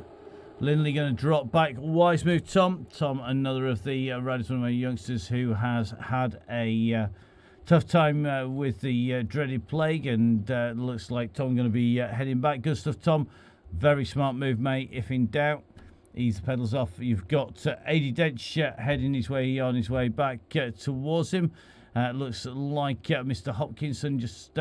Lindley going to drop back. Wise move, Tom. Tom, another of the riders, one of my youngsters who has had a tough time with the dreaded plague, and looks like Tom going to be heading back. Good stuff, Tom. Very smart move, mate. If in doubt, ease the pedals off. You've got Adi Dench heading his way on his way back towards him. Looks like Mr. Hopkinson just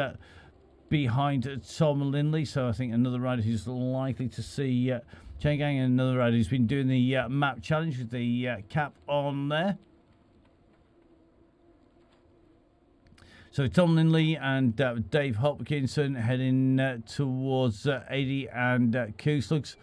behind Tom Lindley, so I think another rider who's likely to see Chaingang, and another rider who's been doing the map challenge with the cap on there. So Tom Lindley and Dave Hopkinson heading towards 80 and Coos.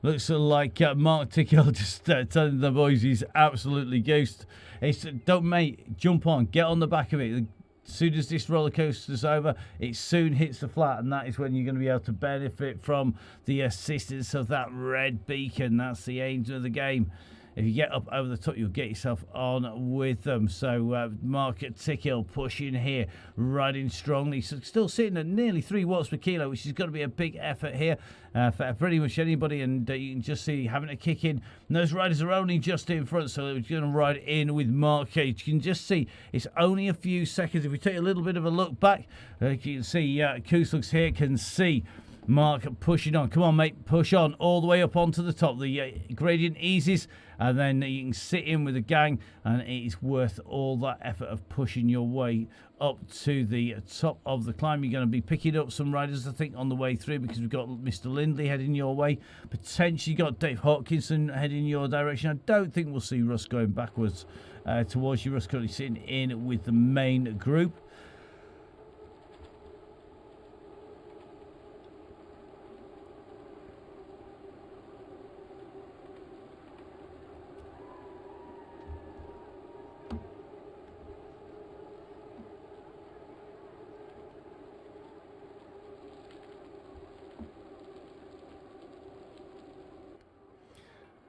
Looks like Mark Tickle just telling the boys he's absolutely goosed. It's, don't mate, jump on, get on the back of it. As soon as this roller coaster's over, it soon hits the flat, and that is when you're going to be able to benefit from the assistance of that red beacon. That's the aim of the game. If you get up over the top, you'll get yourself on with them. So Mark Tickhill pushing here, riding strongly. So still sitting at nearly 3 watts per kilo, which is going to be a big effort here for pretty much anybody. And you can just see having a kick in. And those riders are only just in front, so we're going to ride in with Mark. You can just see it's only a few seconds. If we take a little bit of a look back, you can see Koos looks here, can see Mark pushing on. Come on, mate. Push on all the way up onto the top. The gradient eases, and then you can sit in with the gang, and it is worth all that effort of pushing your way up to the top of the climb. You're going to be picking up some riders, I think, on the way through, because we've got Mr. Lindley heading your way. Potentially got Dave Hodkinson heading your direction. I don't think we'll see Russ going backwards towards you. Russ currently sitting in with the main group.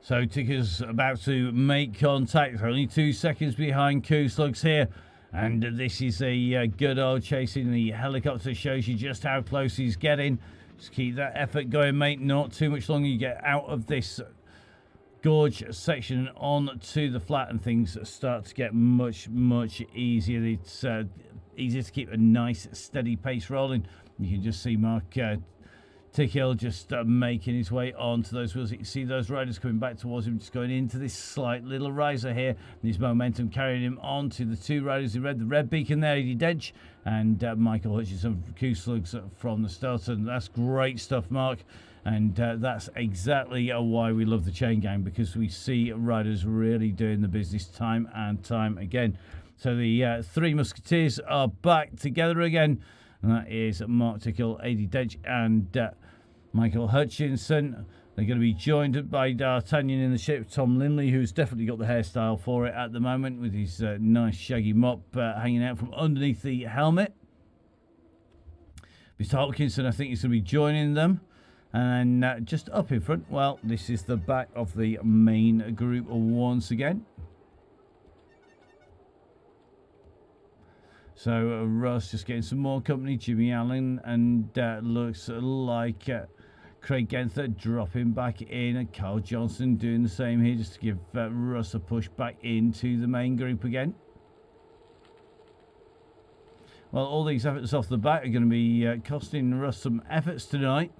So Ticker's about to make contact, only 2 seconds behind Kooslugs here. And this is a good old chasing. The helicopter shows you just how close he's getting. Just keep that effort going, mate. Not too much longer. You get out of this gorge section onto the flat and things start to get much easier. It's easier to keep a nice steady pace rolling. You can just see Mark Tickhill just making his way onto those wheels. You can see those riders coming back towards him, just going into this slight little riser here. This momentum carrying him on to the 2 riders in red. The red beacon there, Eddie Dench and Michael Hutchinson from Kooslugs from the start. And that's great stuff, Mark. And that's exactly why we love the Chaingang, because we see riders really doing the business time and time again. So the 3 Musketeers are back together again. And that is Mark Tickhill, Eddie Dench and Michael Hutchinson. They're going to be joined by D'Artagnan in the ship, Tom Lindley, who's definitely got the hairstyle for it at the moment, with his nice shaggy mop hanging out from underneath the helmet. Mr. Hopkinson, I think, is going to be joining them. And just up in front, well, this is the back of the main group once again. So Russ just getting some more company, Jimmy Allen, and looks like Craig Genther dropping back in, and Carl Johnson doing the same here, just to give Russ a push back into the main group again. Well, all these efforts off the bat are going to be costing Russ some efforts tonight,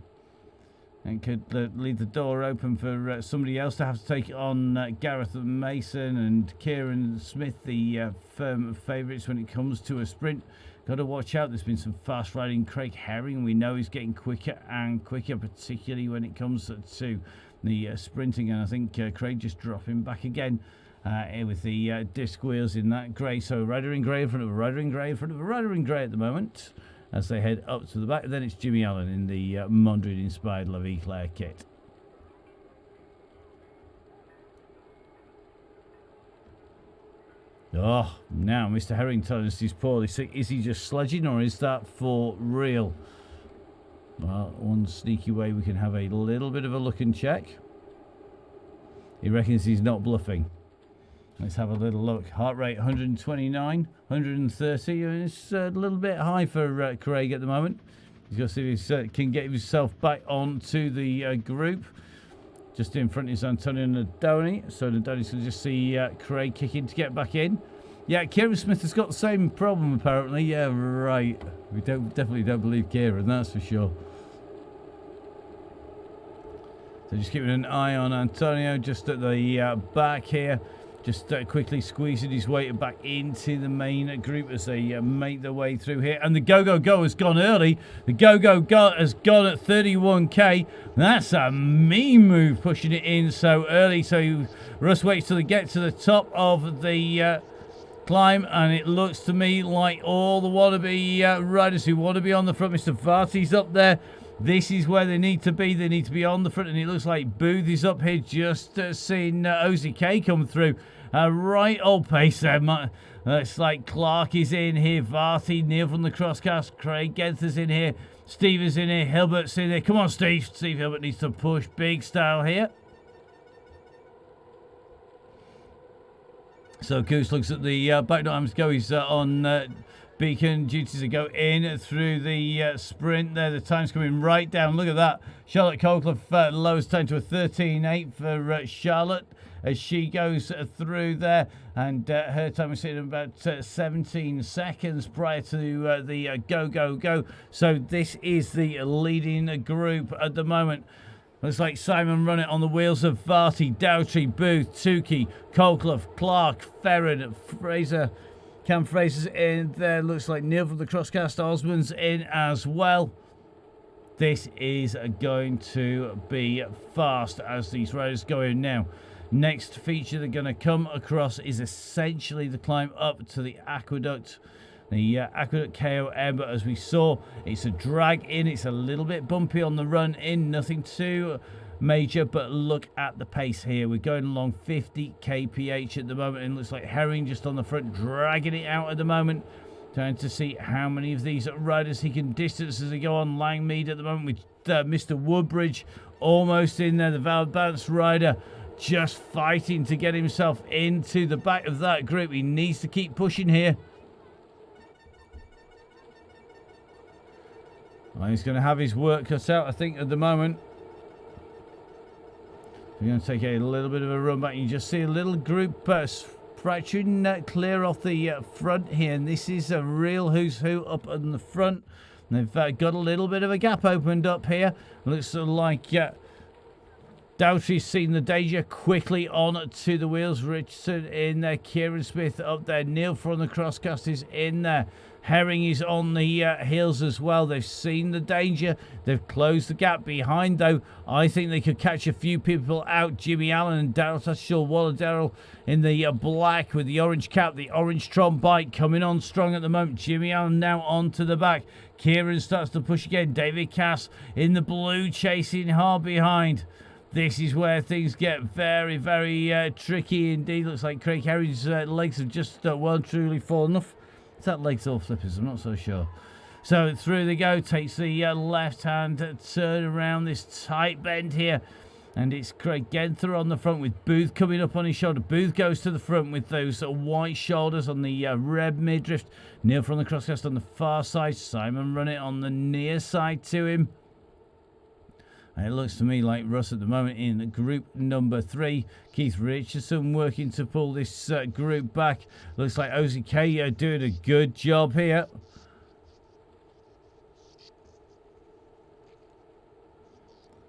and could leave the door open for somebody else to have to take on Gareth Mason and Kieran Smith, the firm favourites when it comes to a sprint. Got to watch out. There's been some fast riding. Craig Herring, we know he's getting quicker and quicker, particularly when it comes to the sprinting. And I think Craig just dropping back again with the disc wheels in that grey. So rider in grey in front of a rider in grey in front of a rider in grey at the moment, as they head up to the back. Then it's Jimmy Allen in the Mondrian-inspired La Vie Claire kit. Oh, now Mr. Herring telling us he's poorly sick. Is he just sledging, or is that for real? Well, one sneaky way we can have a little bit of a look and check. He reckons he's not bluffing. Let's have a little look. Heart rate 129, 130. It's a little bit high for Craig at the moment. He's got to see if he can get himself back onto the group. Just in front is Antonio Nadoni. So Nadoni's going to just see Craig kicking to get back in. Yeah, Kieran Smith has got the same problem apparently. Yeah, right. We definitely don't believe Kieran, that's for sure. So just keeping an eye on Antonio just at the back here. Just quickly squeezing his way back into the main group as they make their way through here. And the Go has gone early. The Go has gone at 31k. That's a mean move, pushing it in so early. So Russ waits till they get to the top of the climb. And it looks to me like all the wannabe riders who want to be on the front. Mr. Varty's up there. This is where they need to be. They need to be on the front, and it looks like Booth is up here just seeing OZK come through. Right old pace there. It's like Clark is in here. Varty, Neil from the Crosscast. Craig Genther's in here. Steve is in here. Hilbert's in here. Come on, Steve. Steve Hilbert needs to push big style here. So Goose looks at the back times go. He's on beacon duties to go in through the sprint there. The time's coming right down. Look at that. Charlotte Colcliffe lowers time to a 13.8 for Charlotte. as she goes through there. And her time was sitting about 17 seconds prior to the go. So this is the leading group at the moment. Looks like Simon run it on the wheels of Varty, Doughty, Booth, Tukey, Colclough, Clark, Ferren, Fraser. Cam Fraser's in there. Looks like Neil from the Crosscast Osmond's in as well. This is going to be fast as these riders go in now. Next feature they're going to come across is essentially the climb up to the Aqueduct. The Aqueduct KOM, but as we saw, it's a drag in. It's a little bit bumpy on the run in. Nothing too major, but look at the pace here. We're going along 50 kph at the moment, and it looks like Herring just on the front, dragging it out at the moment. Trying to see how many of these riders he can distance as they go on. Langmead at the moment with Mr. Woodbridge almost in there. The Valbance rider just fighting to get himself into the back of that group. He needs to keep pushing here. Well, he's going to have his work cut out, I think, at the moment. We're going to take a little bit of a run back. You just see a little group fracturing clear off the front here. And this is a real who's who up on the front. And they've got a little bit of a gap opened up here. Looks like Doughty's seen the danger, quickly on to the wheels. Richardson in there. Kieran Smith up there. Neil from the Crosscast is in there. Herring is on the heels as well. They've seen the danger. They've closed the gap behind, though. I think they could catch a few people out. Jimmy Allen and Daryl Tatchell. Waller Daryl in the black with the orange cap, the orange Tron bike coming on strong at the moment. Jimmy Allen now onto the back. Kieran starts to push again. David Cass in the blue chasing hard behind. This is where things get very, very tricky indeed. Looks like Craig Herring's legs have just well and truly fallen off. Is that legs or flippers? I'm not so sure. So through they go. Takes the left-hand turn around this tight bend here. And it's Craig Genther on the front with Booth coming up on his shoulder. Booth goes to the front with those white shoulders on the red midriff. Neil from the Crosscast on the far side. Simon run it on the near side to him. And it looks to me like Russ at the moment in group number 3. Keith Richardson working to pull this group back. Looks like OZK doing a good job here.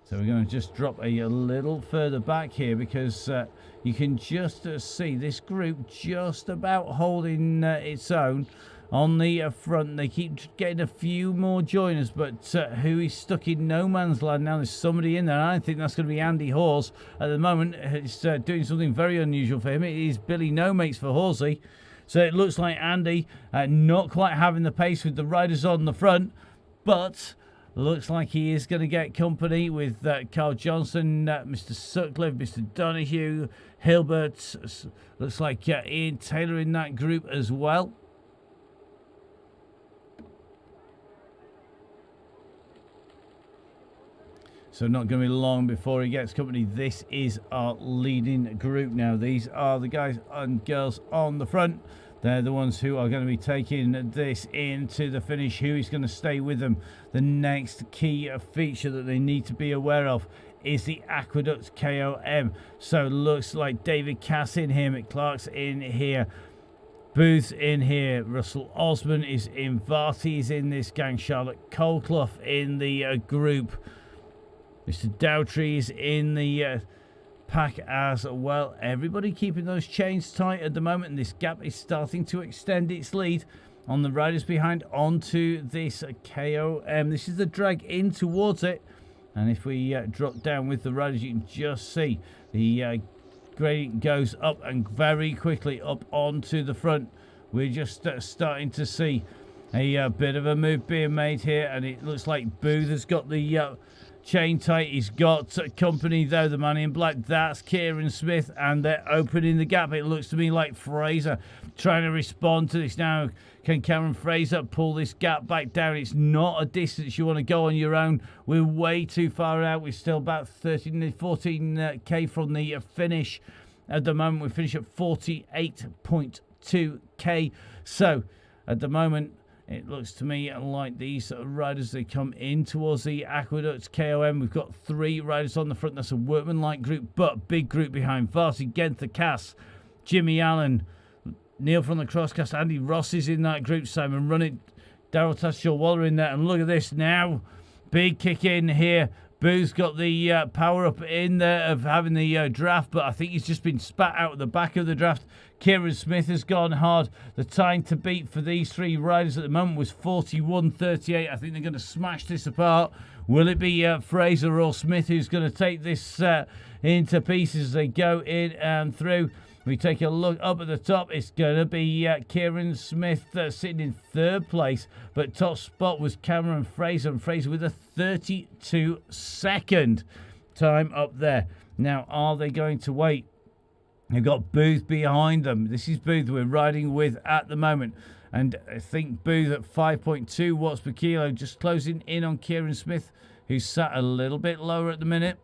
So we're going to just drop a little further back here because you can just see this group just about holding its own. On the front, they keep getting a few more joiners, but who is stuck in no man's land now? There's somebody in there, and I think that's going to be Andy Hawes. At the moment, it's doing something very unusual for him. It is Billy No Mates for Horsey. So it looks like Andy not quite having the pace with the riders on the front, but looks like he is going to get company with Carl Johnson, Mr. Sutcliffe, Mr. Donahue, Hilbert. Looks like Ian Taylor in that group as well. So not going to be long before he gets company. This is our leading group now. These are the guys and girls on the front. They're the ones who are going to be taking this into the finish. Who is going to stay with them? The next key feature that they need to be aware of is the Aqueduct KOM. So looks like David Cass in here, McClark's in here, Booth in here, Russell Osborne is in, Varty's in this gang, Charlotte Colclough in the group. Mr. Dowtree is in the pack as well. Everybody keeping those chains tight at the moment, and this gap is starting to extend its lead on the riders behind onto this KOM. This is the drag in towards it, and if we drop down with the riders, you can just see the gradient goes up and very quickly up onto the front. We're just starting to see a bit of a move being made here, and it looks like Booth has got the chain tight. He's got company though, the man in black. That's Kieran Smith, and they're opening the gap. It looks to me like Fraser trying to respond to this now. Can Cameron Fraser pull this gap back down? It's not a distance you want to go on your own. We're way too far out. We're still about 14k from the finish. At the moment we finish at 48.2k. So at the moment It looks to me like these riders, they come in towards the Aqueduct KOM. We've got 3 riders on the front. That's a workman-like group, but big group behind. Varsity, Genther, Cass, Jimmy Allen, Neil from the Crosscast, Andy Ross is in that group. Simon Runnett, Daryl Tashaw Waller in there. And look at this now. Big kick in here. Boo's got the power up in there of having the draft, but I think he's just been spat out at the back of the draft. Kieran Smith has gone hard. The time to beat for these 3 riders at the moment was 41.38. I think they're going to smash this apart. Will it be Fraser or Smith who's going to take this into pieces as they go in and through? We take a look up at the top. It's going to be Kieran Smith sitting in 3rd place. But top spot was Cameron Fraser. And Fraser with a 32-second time up there. Now, are they going to wait? They've got Booth behind them. This is Booth we're riding with at the moment. And I think Booth at 5.2 watts per kilo. Just closing in on Kieran Smith, who's sat a little bit lower at the minute.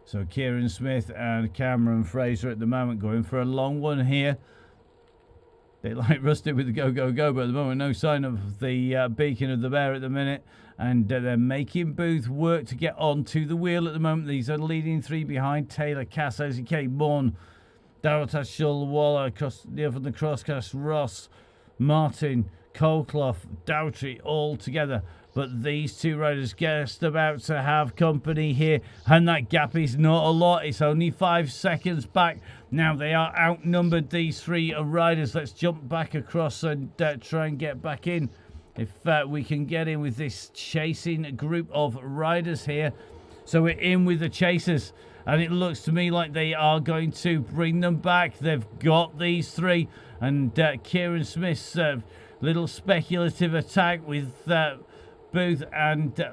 So Kieran Smith and Cameron Fraser at the moment going for a long one here. They like Rusted with the go, go, go, but at the moment no sign of the beacon of the bear at the minute. And they're making Booth work to get onto the wheel at the moment. These are leading 3 behind. Taylor, Cass, OZK, Bourne, Daryl Tashul, Waller, Neil from the Crosscast, Ross, Martin, Coleclough, Dowtry all together. But these 2 riders just about to have company here. And that gap is not a lot. It's only 5 seconds back. Now they are outnumbered, these 3 riders. Let's jump back across and try and get back in. If we can get in with this chasing group of riders here. So we're in with the chasers. And it looks to me like they are going to bring them back. They've got these 3. And Kieran Smith's little speculative attack with Booth and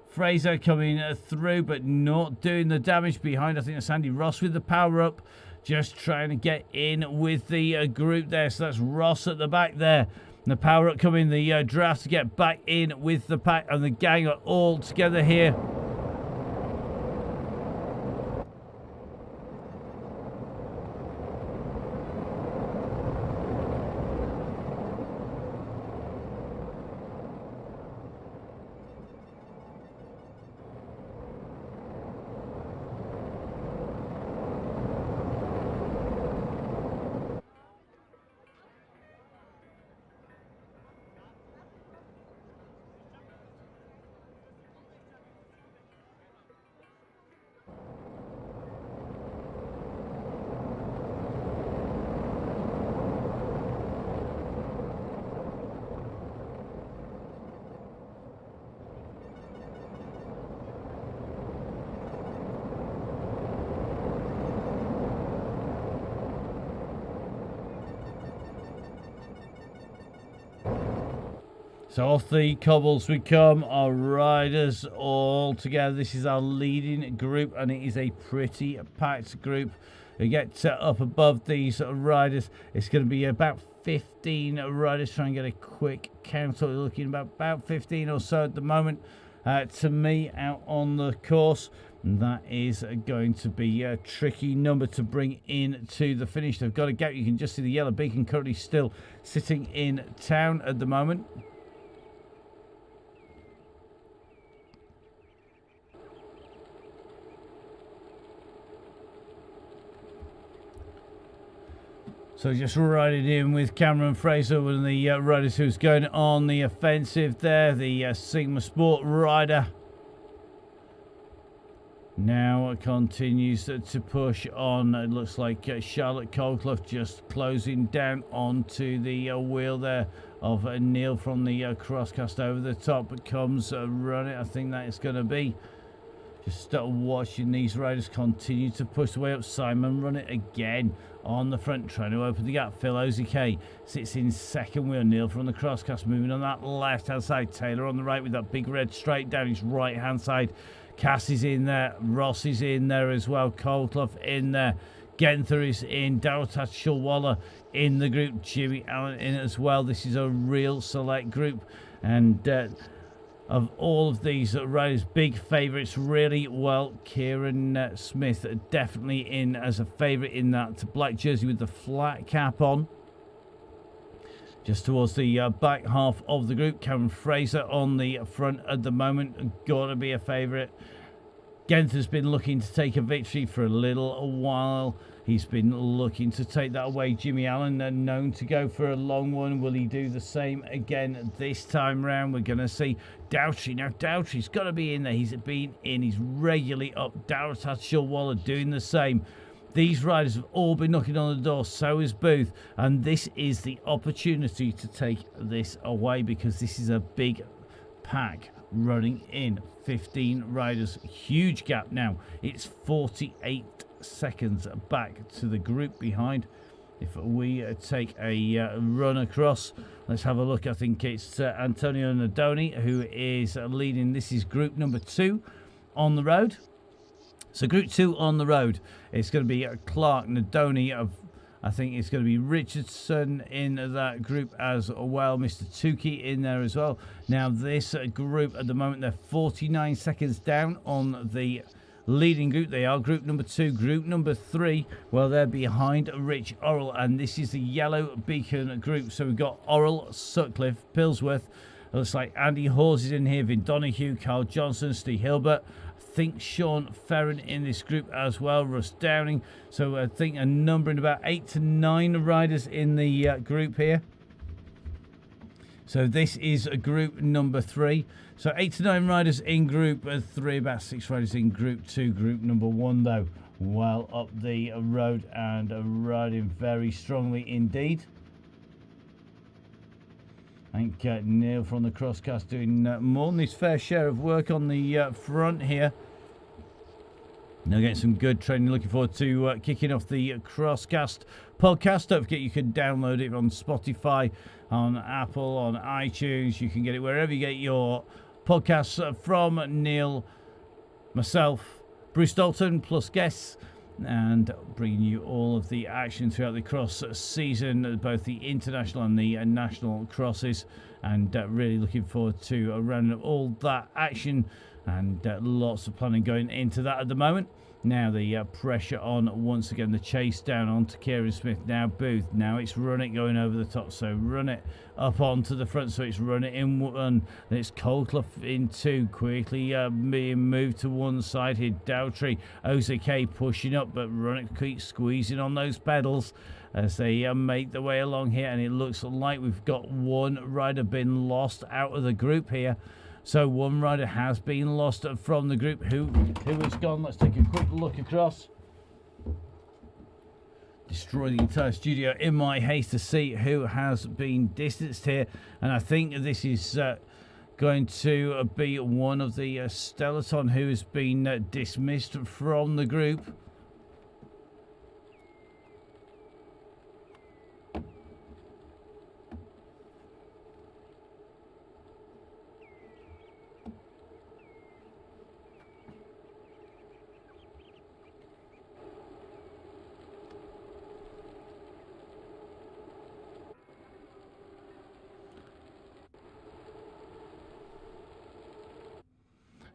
Fraser coming through, but not doing the damage behind. I think that's Andy Ross with the power up, just trying to get in with the group there. So that's Ross at the back there. And the power up coming, the draft to get back in with the pack, and the gang are all together here. So off the cobbles we come, our riders all together. This is our leading group, and it is a pretty packed group. We get up above these riders. It's going to be about 15 riders. Try and get a quick count. So we're looking about 15 or so at the moment. To me, out on the course. And that is going to be a tricky number to bring in to the finish. They've got a gap. You can just see the yellow beacon currently still sitting in town at the moment. So just riding in with Cameron Fraser, one of the riders who's going on the offensive there, the Sigma Sport rider. Now it continues to push on. It looks like Charlotte Coleclough just closing down onto the wheel there of Neil from the Crosscast over the top. It comes running. I think that is going to be. Just start watching these riders continue to push the way up. Simon Runnett again on the front, trying to open the gap. Phil OZK sits in second wheel. Neil from the Crosscast moving on that left-hand side. Taylor on the right with that big red straight down his right-hand side. Cass is in there. Ross is in there as well. Coleclough in there. Genther is in. Daryl Tatchell-Waller in the group. Jimmy Allen in as well. This is a real select group. And of all of these riders, big favourites, really. Well, Kieran Smith definitely in as a favourite in that black jersey with the flat cap on. Just towards the back half of the group, Cameron Fraser on the front at the moment, got to be a favourite. Genther's been looking to take a victory for a little while. He's been looking to take that away. Jimmy Allen, known to go for a long one. Will he do the same again this time round? We're going to see Douce. Now, Douce's got to be in there. He's been in. He's regularly up. Daratad Shilwala doing the same. These riders have all been knocking on the door. So is Booth. And this is the opportunity to take this away, because this is a big pack running in. 15 riders. Huge gap now. It's 48 seconds back to the group behind. If we take a run across, let's have a look. I think it's Antonio Nadoni who is leading. This is group number 2 on the road. So group 2 on the road, it's going to be Clark, Nadoni, I think it's going to be Richardson in that group as well. Mr. Tukey in there as well. Now this group at the moment, they're 49 seconds down on the leading group. They are group number 2. Group number 3, well, they're behind Rich Orrell, and this is the yellow beacon group. So we've got Orrell, Sutcliffe, Pillsworth. It looks like Andy Hawes is in here, Vin Donahue, Carl Johnson, Steve Hilbert. I think Sean Ferron in this group as well, Russ Downing. So I think a number in about 8 to 9 riders in the group here. So this is group number 3. So 8 to 9 riders in group 3, about 6 riders in group 2. Group number 1 though, well up the road and riding very strongly indeed. I think Neil from the Crosscast doing more than his fair share of work on the front here. Now getting some good training. Looking forward to kicking off the Crosscast podcast. Don't forget you can download it on Spotify, on Apple, on iTunes. You can get it wherever you get your podcasts from. Neil, myself, Bruce Dalton, plus guests, and bringing you all of the action throughout the cross season, both the international and the national crosses, and really looking forward to rounding up all that action, and lots of planning going into that at the moment. Now the pressure on once again, the chase down onto Kieran Smith. Now Booth, now it's Run It going over the top, so Run It up onto the front, so it's Run It in one, then it's Coldclough in 2, quickly being moved to one side here. Dowtree, Ozk pushing up, but Run It keeps squeezing on those pedals as they make their way along here, and it looks like we've got one rider been lost out of the group here. So one rider has been lost from the group. Who has gone? Let's take a quick look across. Destroy the entire studio in my haste to see who has been distanced here. And I think this is going to be one of the Stellaton who has been dismissed from the group.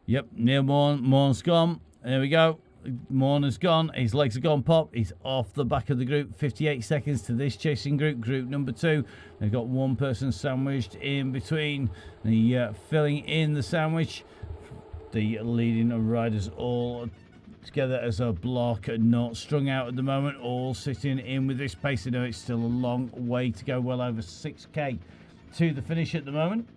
Yep, Neil Morn's gone. There we go. Morn has gone. His legs have gone pop. He's off the back of the group. 58 seconds to this chasing group. Group number 2. They've got one person sandwiched in between. The filling in the sandwich. The leading riders all together as a block, not strung out at the moment. All sitting in with this pace. I know it's still a long way to go. Well over 6k to the finish at the moment.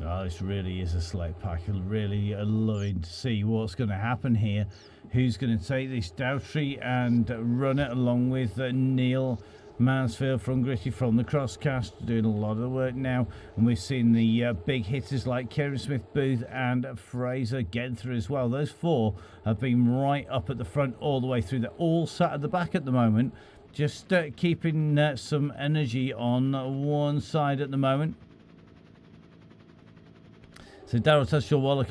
Oh, this really is a select pack. Really loving to see what's going to happen here. Who's going to take this Dowtree and run it along with Neil Mansfield from Gritty from the crosscast doing a lot of the work now, and we've seen the big hitters like Kieran Smith, Booth and Fraser getting through as well. Those four have been right up at the front all the way through. They're all sat at the back at the moment, just keeping some energy on one side at the moment. So Daryl Tushel-Waller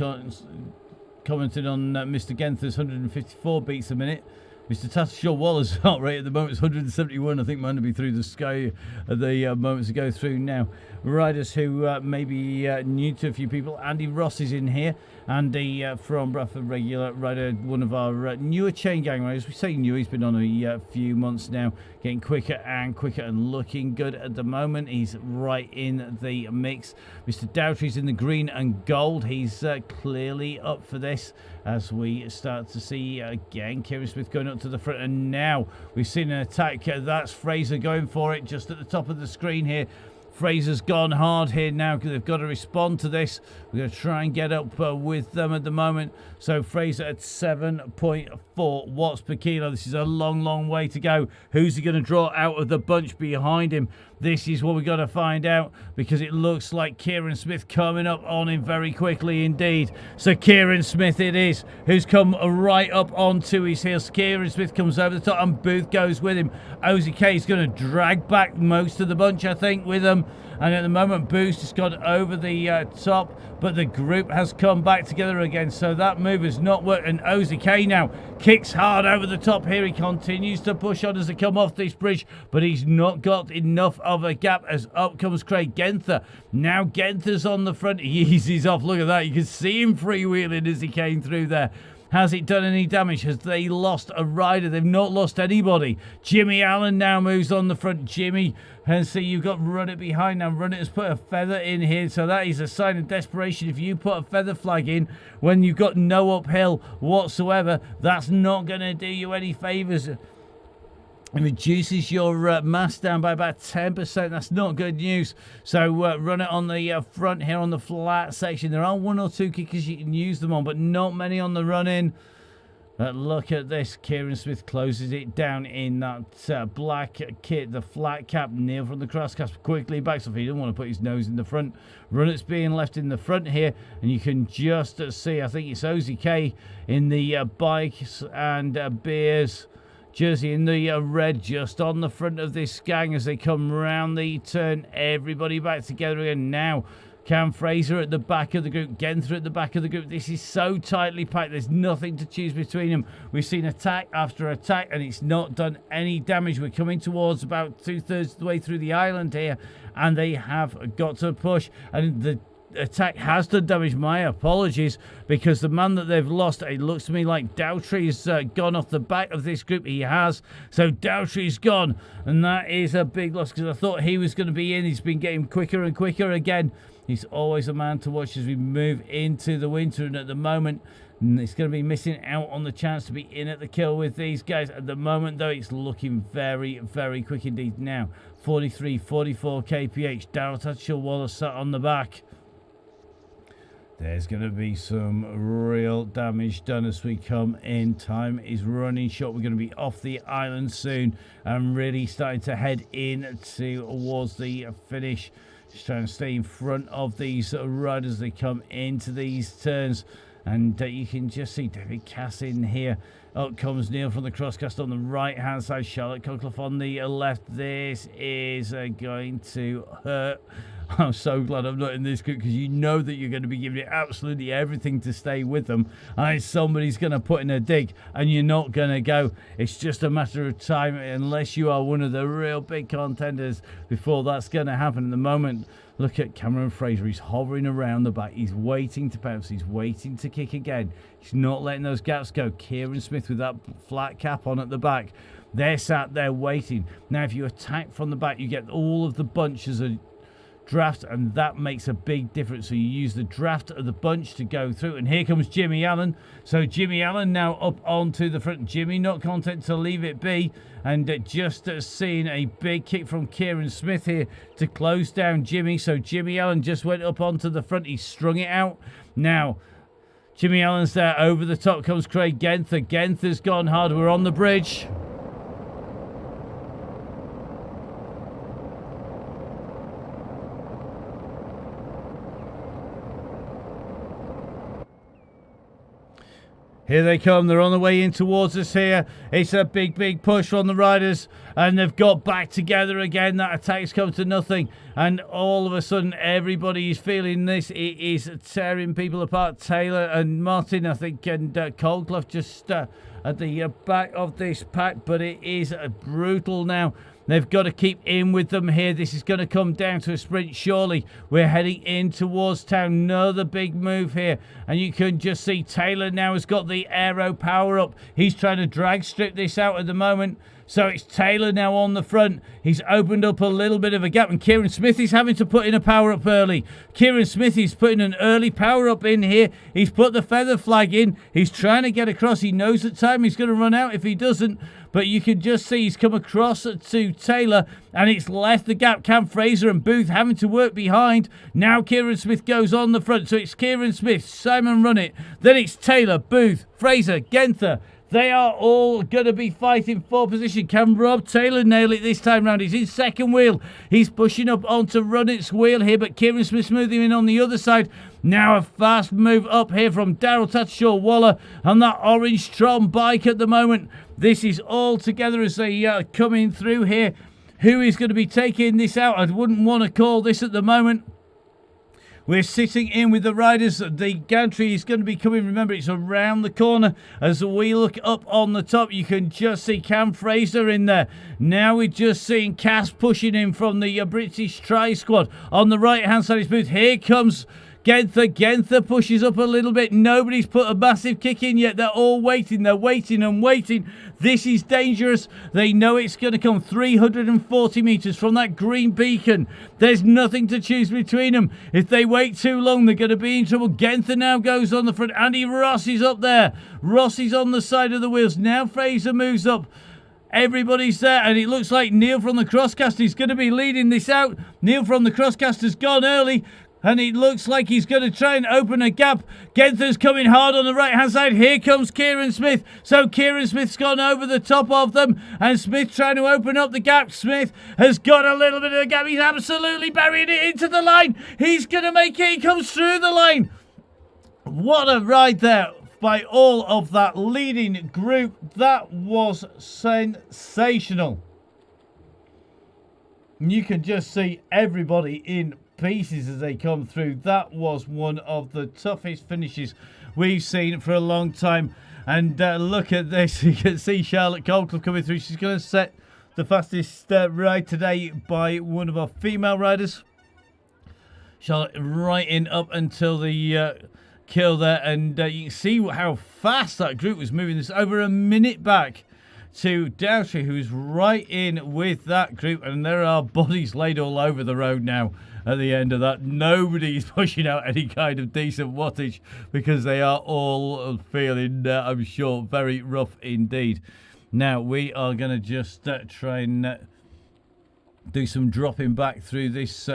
commented on Mr. Genther's 154 beats a minute. Mr. Tushel-Waller's heart rate at the moment is 171. I think might be through the sky the moments ago through now. Riders who may be new to a few people. Andy Ross is in here. Andy from Bradford, regular rider, one of our newer Chaingang riders. We say new, he's been on a few months now, getting quicker and looking good at the moment. He's right in the mix. Mr. Dowtry's in the green and gold. He's clearly up for this as we start to see again Kieran Smith going up to the front, and now we've seen an attack. That's Fraser going for it just at the top of the screen here. Fraser's gone hard here now because they've got to respond to this. We're going to try and get up with them at the moment. So Fraser at 7.4 watts per kilo. This is a long way to go. Who's he going to draw out of the bunch behind him? This is what we've got to find out, because it looks like Kieran Smith coming up on him very quickly indeed. So Kieran Smith it is, who's come right up onto his heels. Kieran Smith comes over the top and Booth goes with him. OZK is going to drag back most of the bunch, I think, with them. And at the moment, Boost has gone over the top, but the group has come back together again. So that move has not worked. And OZK now kicks hard over the top here. He continues to push on as they come off this bridge, but he's not got enough of a gap as up comes Craig Genther. Now Genther's on the front. He eases off. Look at that. You can see him freewheeling as he came through there. Has it done any damage? Has they lost a rider? They've not lost anybody. Jimmy Allen now moves on the front. Jimmy, and see you've got Run It behind now. Run It has put a feather in here, so that is a sign of desperation. If you put a feather flag in when you've got no uphill whatsoever, that's not going to do you any favours. It reduces your mass down by about 10%. That's not good news. So Run It on the front here on the flat section. There are one or two kickers you can use them on, but not many on the run-in. But look at this. Kieran Smith closes it down in that black kit, the flat cap. Neil from the crosscast quickly backs off. He doesn't want to put his nose in the front. Run It's being left in the front here, and you can just see, I think it's OZK in the bikes and beers jersey in the red just on the front of this gang as they come round the turn. Everybody back together again now. Cam Fraser at the back of the group, Genther at the back of the group. This is so tightly packed, there's nothing to choose between them. We've seen attack after attack and it's not done any damage. We're coming towards about 2/3 of the way through the island here, and they have got to push, and the attack has done damage. My apologies, because the man that they've lost, it looks to me like Dowtry has gone off the back of this group. He has. So Dowtry's gone, and that is a big loss, because I thought he was going to be in. He's been getting quicker and quicker again. He's always a man to watch as we move into the winter, and at the moment it's going to be missing out on the chance to be in at the kill with these guys. At the moment though, it's looking very quick indeed. Now 43, 44 kph. Daryl Tushel-Waller sat on the back. There's going to be some real damage done as we come in. Time is running short. We're going to be off the island soon and really starting to head in towards the finish. Just trying to stay in front of these riders as they come into these turns. And you can just see David Cass in here. Up comes Neil from the crosscast on the right-hand side. Charlotte Cunliffe on the left. This is going to hurt. I'm so glad I'm not in this group, because you know that you're going to be giving it absolutely everything to stay with them. And somebody's going to put in a dig and you're not going to go. It's just a matter of time, unless you are one of the real big contenders, before that's going to happen. At the moment, look at Cameron Fraser. He's hovering around the back. He's waiting to pounce. He's waiting to kick again. He's not letting those gaps go. Kieran Smith with that flat cap on at the back. They're sat there waiting. Now, if you attack from the back, you get all of the bunch as a draft, and that makes a big difference. So you use the draft of the bunch to go through, and here comes Jimmy Allen. So Jimmy Allen now up onto the front. Jimmy not content to leave it be, and just seeing a big kick from Kieran Smith here to close down Jimmy. So Jimmy Allen just went up onto the front. He strung it out. Now Jimmy Allen's there. Over the top comes Craig Genther. Genther's gone hard. We're on the bridge. Here they come. They're on the way in towards us here. It's a big, big push from the riders. And they've got back together again. That attack's come to nothing. And all of a sudden, everybody is feeling this. It is tearing people apart. Taylor and Martin, I think, and Coldclough just at the back of this pack. But it is brutal now. They've got to keep in with them here. This is going to come down to a sprint, surely. We're heading in towards town. Another big move here. And you can just see Taylor now has got the aero power up. He's trying to drag strip this out at the moment. So it's Taylor now on the front. He's opened up a little bit of a gap. And Kieran Smith is having to put in a power up early. Kieran Smith is putting an early power up in here. He's put the feather flag in. He's trying to get across. He knows that time he's going to run out if he doesn't. But you can just see he's come across to Taylor and it's left the gap. Cam Fraser and Booth having to work behind. Now Kieran Smith goes on the front. So it's Kieran Smith, Simon Runnett. Then it's Taylor, Booth, Fraser, Genther. They are all going to be fighting for position. Can Rob Taylor nail it this time round? He's in second wheel. He's pushing up onto Runnett's wheel here, but Kieran Smith smoothing in on the other side. Now a fast move up here from Daryl Tatshaw-Waller on that orange Tron bike at the moment. This is all together as they come in through here. Who is going to be taking this out? I wouldn't want to call this at the moment. We're sitting in with the riders. The gantry is going to be coming. Remember, it's around the corner. As we look up on the top, you can just see Cam Fraser in there. Now we're just seeing Cass pushing in from the British tri-squad. On the right-hand side of his booth, here comes Genther. Genther pushes up a little bit. Nobody's put a massive kick in yet. They're all waiting. They're waiting and waiting. This is dangerous. They know it's going to come 340 metres from that green beacon. There's nothing to choose between them. If they wait too long, they're going to be in trouble. Genther now goes on the front. Andy Ross is up there. Ross is on the side of the wheels. Now Fraser moves up. Everybody's there, and it looks like Neil from the Crosscaster is going to be leading this out. Neil from the Crosscaster's gone early. And it looks like he's going to try and open a gap. Genther's coming hard on the right-hand side. Here comes Kieran Smith. So Kieran Smith's gone over the top of them. And Smith trying to open up the gap. Smith has got a little bit of a gap. He's absolutely burying it into the line. He's going to make it. He comes through the line. What a ride there by all of that leading group. That was sensational. You can just see everybody in pieces as they come through. That was one of the toughest finishes we've seen for a long time. And look at this. You can see Charlotte Coldclough coming through. She's going to set the fastest ride today by one of our female riders. Charlotte right in up until the kill there. And you can see how fast that group was moving. This over a minute back to Douce, who's right in with that group. And there are bodies laid all over the road now. At the end of that, nobody's pushing out any kind of decent wattage because they are all feeling, I'm sure, very rough indeed. Now, we are going to just try and do some dropping back through this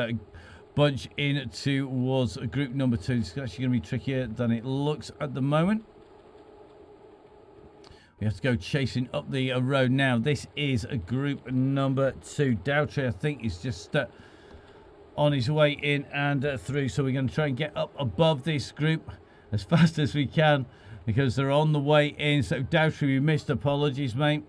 bunch in towards group number 2. It's actually going to be trickier than it looks at the moment. We have to go chasing up the road now. This is group number 2. Doutre, I think, is just on his way in and through. So we're going to try and get up above this group as fast as we can because they're on the way in. So Doutre, we missed. Apologies, mate.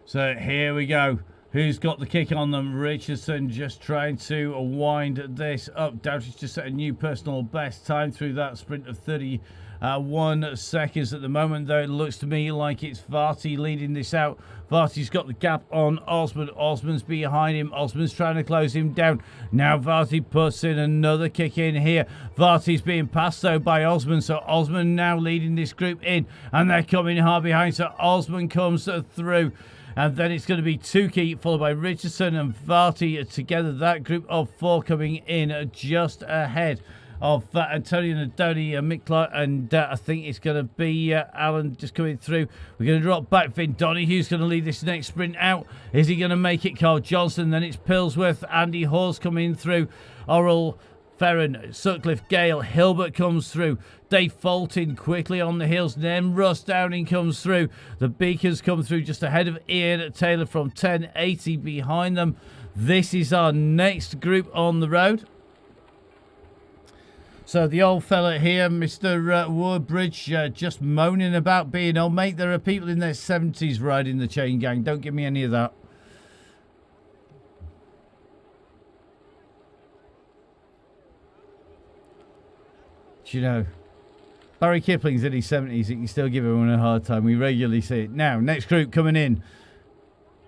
So here we go. Who's got the kick on them? Richardson just trying to wind this up. Doughtre's just set a new personal best time through that sprint of 31 seconds at the moment, though. It looks to me like it's Varty leading this out. Varty's got the gap on Osman. Osman's behind him. Osman's trying to close him down. Now Varty puts in another kick in here. Varty's being passed though by Osman, so Osman now leading this group in, and they're coming hard behind, so Osman comes through. And then it's going to be Tukey, followed by Richardson and Varty together. That group of 4 coming in just ahead of Antonio Nadoni and Mick Clark. And I think it's going to be Alan just coming through. We're going to drop back. Finn Donny, who's going to lead this next sprint out. Is he going to make it? Carl Johnson. Then it's Pillsworth. Andy Hall's coming through. Oral Ferron, Sutcliffe, Gale, Hilbert comes through. Dave Fulton quickly on the hills. Then Russ Downing comes through. The Beacons come through just ahead of Ian Taylor from 1080 behind them. This is our next group on the road. So the old fella here, Mr. Woodbridge, just moaning about being old. Mate, there are people in their 70s riding the Chaingang. Don't give me any of that. Do you know, Barry Kipling's in his 70s. He can still give everyone a hard time. We regularly see it. Now, next group coming in.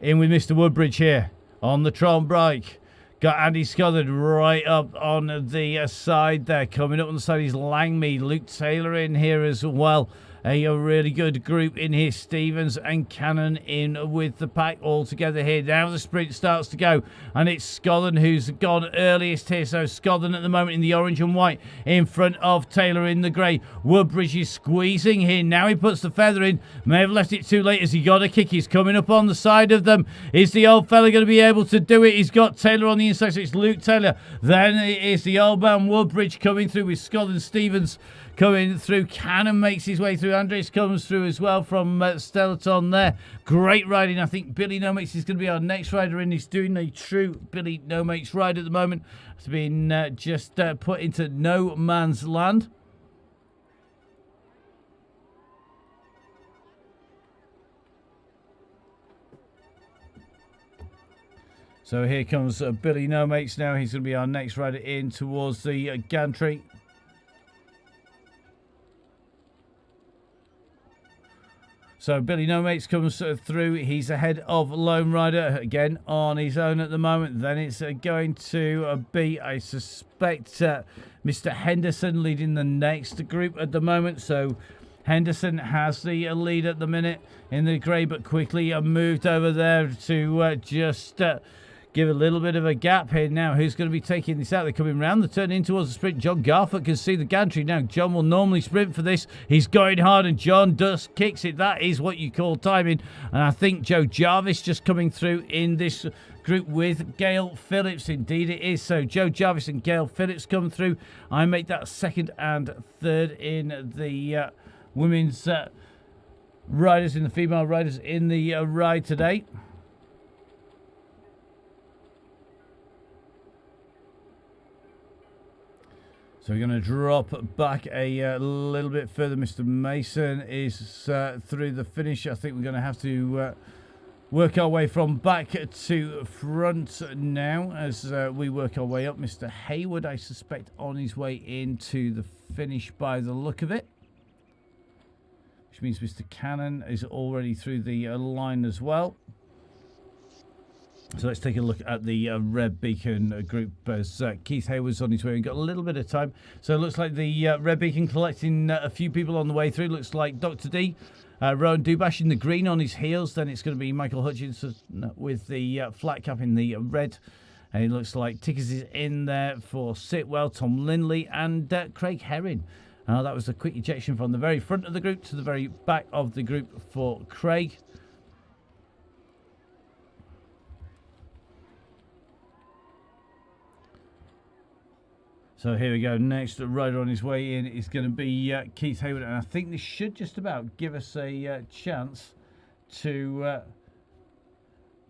In with Mr. Woodbridge here on the Tron bike. Got Andy Scothard right up on the side there. Coming up on the side is Langmead. Luke Taylor in here as well. A really good group in here. Stevens and Cannon in with the pack all together here. Now the sprint starts to go. And it's Scotland who's gone earliest here. So Scotland at the moment in the orange and white in front of Taylor in the grey. Woodbridge is squeezing here. Now he puts the feather in. May have left it too late as he got a kick. He's coming up on the side of them. Is the old fella going to be able to do it? He's got Taylor on the inside. So it's Luke Taylor. Then it is the old man Woodbridge coming through with Scotland. Stevens coming through. Cannon makes his way through. Andres comes through as well from Stellaton there. Great riding. I think Billy Nomakes is going to be our next rider in. He's doing a true Billy Nomakes ride at the moment. It's been just put into no man's land. So here comes Billy Nomakes now. He's going to be our next rider in towards the gantry. So Billy Nomakes comes through. He's ahead of Lone Rider again on his own at the moment. Then it's going to be, I suspect, Mr. Henderson leading the next group at the moment. So Henderson has the lead at the minute in the grey, but quickly moved over there to just give a little bit of a gap here now. Who's going to be taking this out? They're coming round the turn in towards the sprint. John Garfoot can see the gantry now. John will normally sprint for this. He's going hard and John just kicks it. That is what you call timing. And I think Joe Jarvis just coming through in this group with Gail Phillips. Indeed it is. So Joe Jarvis and Gail Phillips come through. I make that second and third in the women's riders, in the female riders in the ride today. So we're going to drop back a little bit further. Mr. Mason is through the finish. I think we're going to have to work our way from back to front now as we work our way up. Mr. Hayward, I suspect, on his way into the finish by the look of it. Which means Mr. Cannon is already through the line as well. So let's take a look at the Red Beacon group as Keith Hayward's on his way. We've got a little bit of time. So it looks like the Red Beacon collecting a few people on the way through. Looks like Dr. D, Rowan Dubash in the green on his heels. Then it's going to be Michael Hutchinson with the flat cap in the red. And it looks like Tickers is in there for Sitwell, Tom Lindley and Craig Herring. That was a quick ejection from the very front of the group to the very back of the group for Craig. So here we go. Next rider on his way in is going to be Keith Hayward. And I think this should just about give us a chance to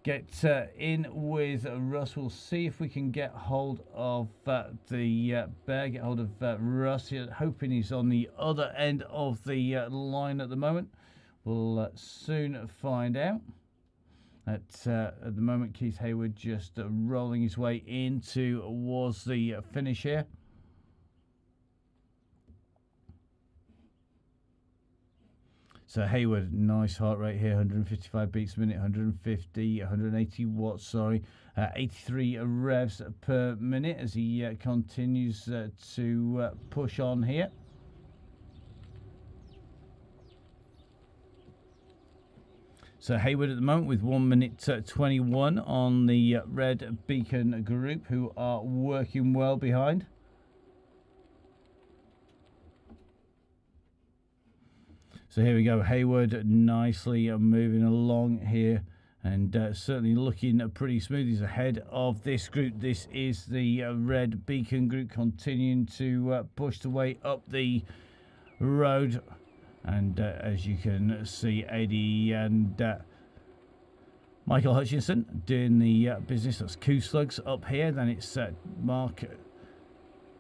get in with Russ. We'll see if we can get hold of the bear, get hold of Russ. Hoping he's on the other end of the line at the moment. We'll soon find out. At the moment, Keith Hayward just rolling his way in towards the finish here. So Hayward, nice heart rate here, 155 beats a minute, 180 watts, sorry, 83 revs per minute as he continues to push on here. So Hayward at the moment with 1 minute 21 on the Red Beacon group, who are working well behind. So here we go, Hayward nicely moving along here and certainly looking pretty smooth. He's ahead of this group. This is the Red Beacon group continuing to push the way up the road. And as you can see, Eddie and Michael Hutchinson doing the business. That's Slugs up here. Then it's Mark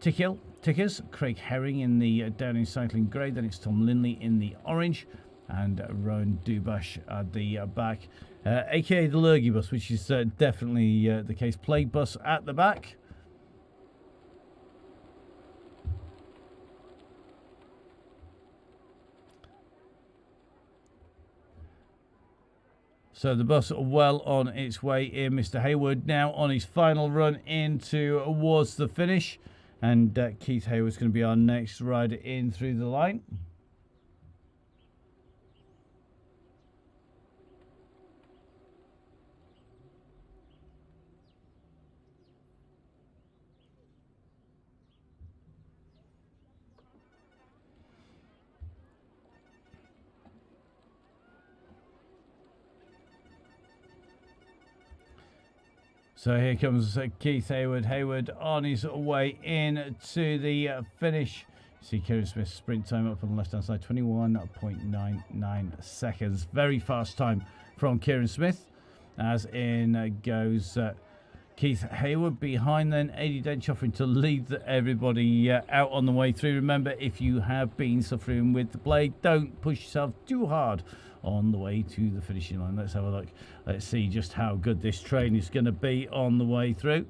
Tickers, Craig Herring in the Downing Cycling grey, then it's Tom Lindley in the orange, and Rowan Dubash at the back, aka the Lurgy bus, which is definitely the case. Plague bus at the back. So the bus well on its way in. Mr. Hayward now on his final run in towards the finish. And Keith Hayward's going to be our next rider in through the line. So here comes Keith Hayward. Hayward on his way in to the finish. See Kieran Smith's sprint time up on the left-hand side, 21.99 seconds. Very fast time from Kieran Smith. As in goes Keith Hayward. Behind then, Adi Dench offering to lead everybody out on the way through. Remember, if you have been suffering with the plague, don't push yourself too hard on the way to the finishing line. Let's have a look. Let's see just how good this train is going to be on the way through.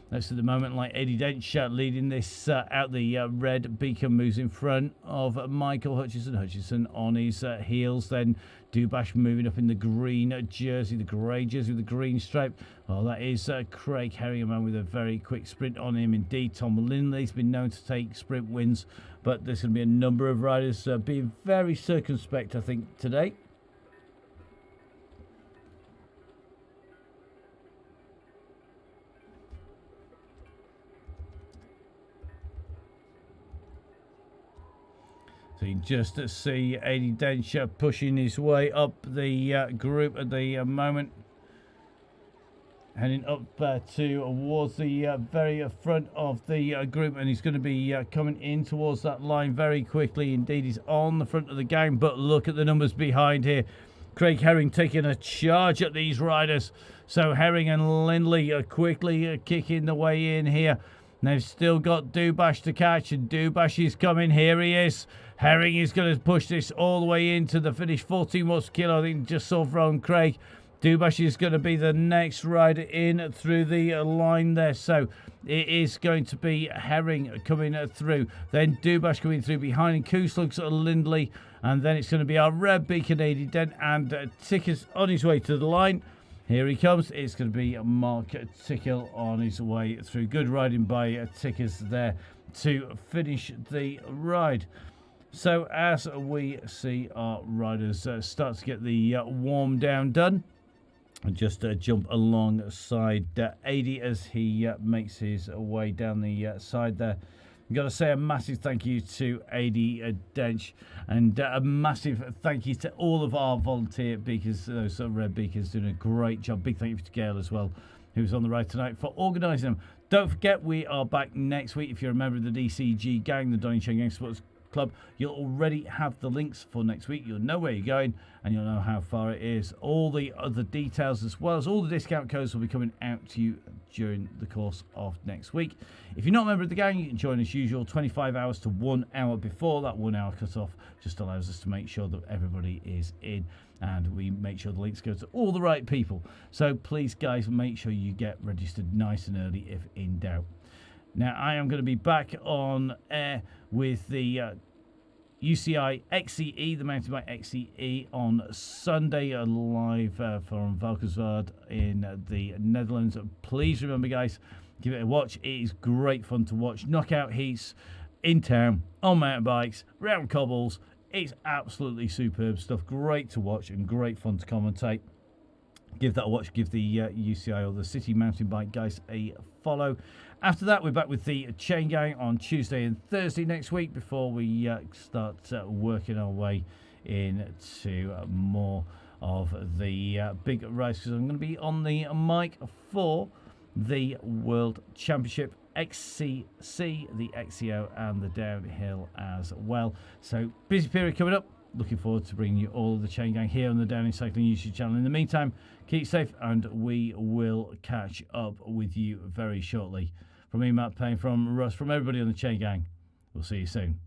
That's at the moment like Eddie Dench leading this out. The red beacon moves in front of Michael Hutchinson. Hutchinson on his heels. Then Dubash moving up in the green jersey, the grey jersey with the green stripe. Oh, that is Craig Herring, a man with a very quick sprint on him indeed. Tom Lindley's been known to take sprint wins, but there's going to be a number of riders being very circumspect, I think, today. So you just see Adi Dench pushing his way up the group at the moment. Heading up towards the very front of the group, and he's going to be coming in towards that line very quickly. Indeed, he's on the front of the gang, but look at the numbers behind here. Craig Herring taking a charge at these riders. So Herring and Lindley are quickly kicking the way in here. And they've still got Dubash to catch, and Dubash is coming. Here he is. Herring is going to push this all the way into the finish. 14 watts per kilo, I think, just saw from Craig. Dubash is going to be the next rider in through the line there. So it is going to be Herring coming through. Then Dubash coming through behind. Coos looks at Lindley. And then it's going to be our red beacon Adi Dent and Tickers on his way to the line. Here he comes. It's going to be Mark Tickle on his way through. Good riding by Tickers there to finish the ride. So as we see our riders start to get the warm down done, and just jump alongside Adi as he makes his way down the side there. I've got to say a massive thank you to Adi Dench, and a massive thank you to all of our volunteer beakers, those red beakers, doing a great job. Big thank you to Gail as well, who's on the ride tonight, for organising them. Don't forget, we are back next week. If you're a member of the DCG gang, the Donny Chaingang Sports Club, you'll already have the links for next week. You'll know where you're going, and you'll know how far it is. All the other details, as well as all the discount codes, will be coming out to you during the course of next week. If you're not a member of the gang, you can join as usual 25 hours to 1 hour before that 1 hour cut-off. Just allows us to make sure that everybody is in, and we make sure the links go to all the right people. So please, guys, make sure you get registered nice and early if in doubt. Now, I am going to be back on air with the UCI XCE, the mountain bike XCE, on Sunday, live from Valkenswaard in the Netherlands. Please remember, guys, give it a watch. It is great fun to watch. Knockout heats in town, on mountain bikes, round cobbles. It's absolutely superb stuff. Great to watch and great fun to commentate. Give that a watch. Give the UCI or the City Mountain Bike guys a follow. After that, we're back with the Chaingang on Tuesday and Thursday next week before we start working our way into more of the big race, because I'm going to be on the mic for the World Championship, XCC, the XCO, and the downhill as well. So busy period coming up. Looking forward to bringing you all of the Chain Gang here on the Downhill Cycling YouTube channel. In the meantime, keep safe, and we will catch up with you very shortly. From me, Matt Payne, from Russ, from everybody on the Chaingang. We'll see you soon.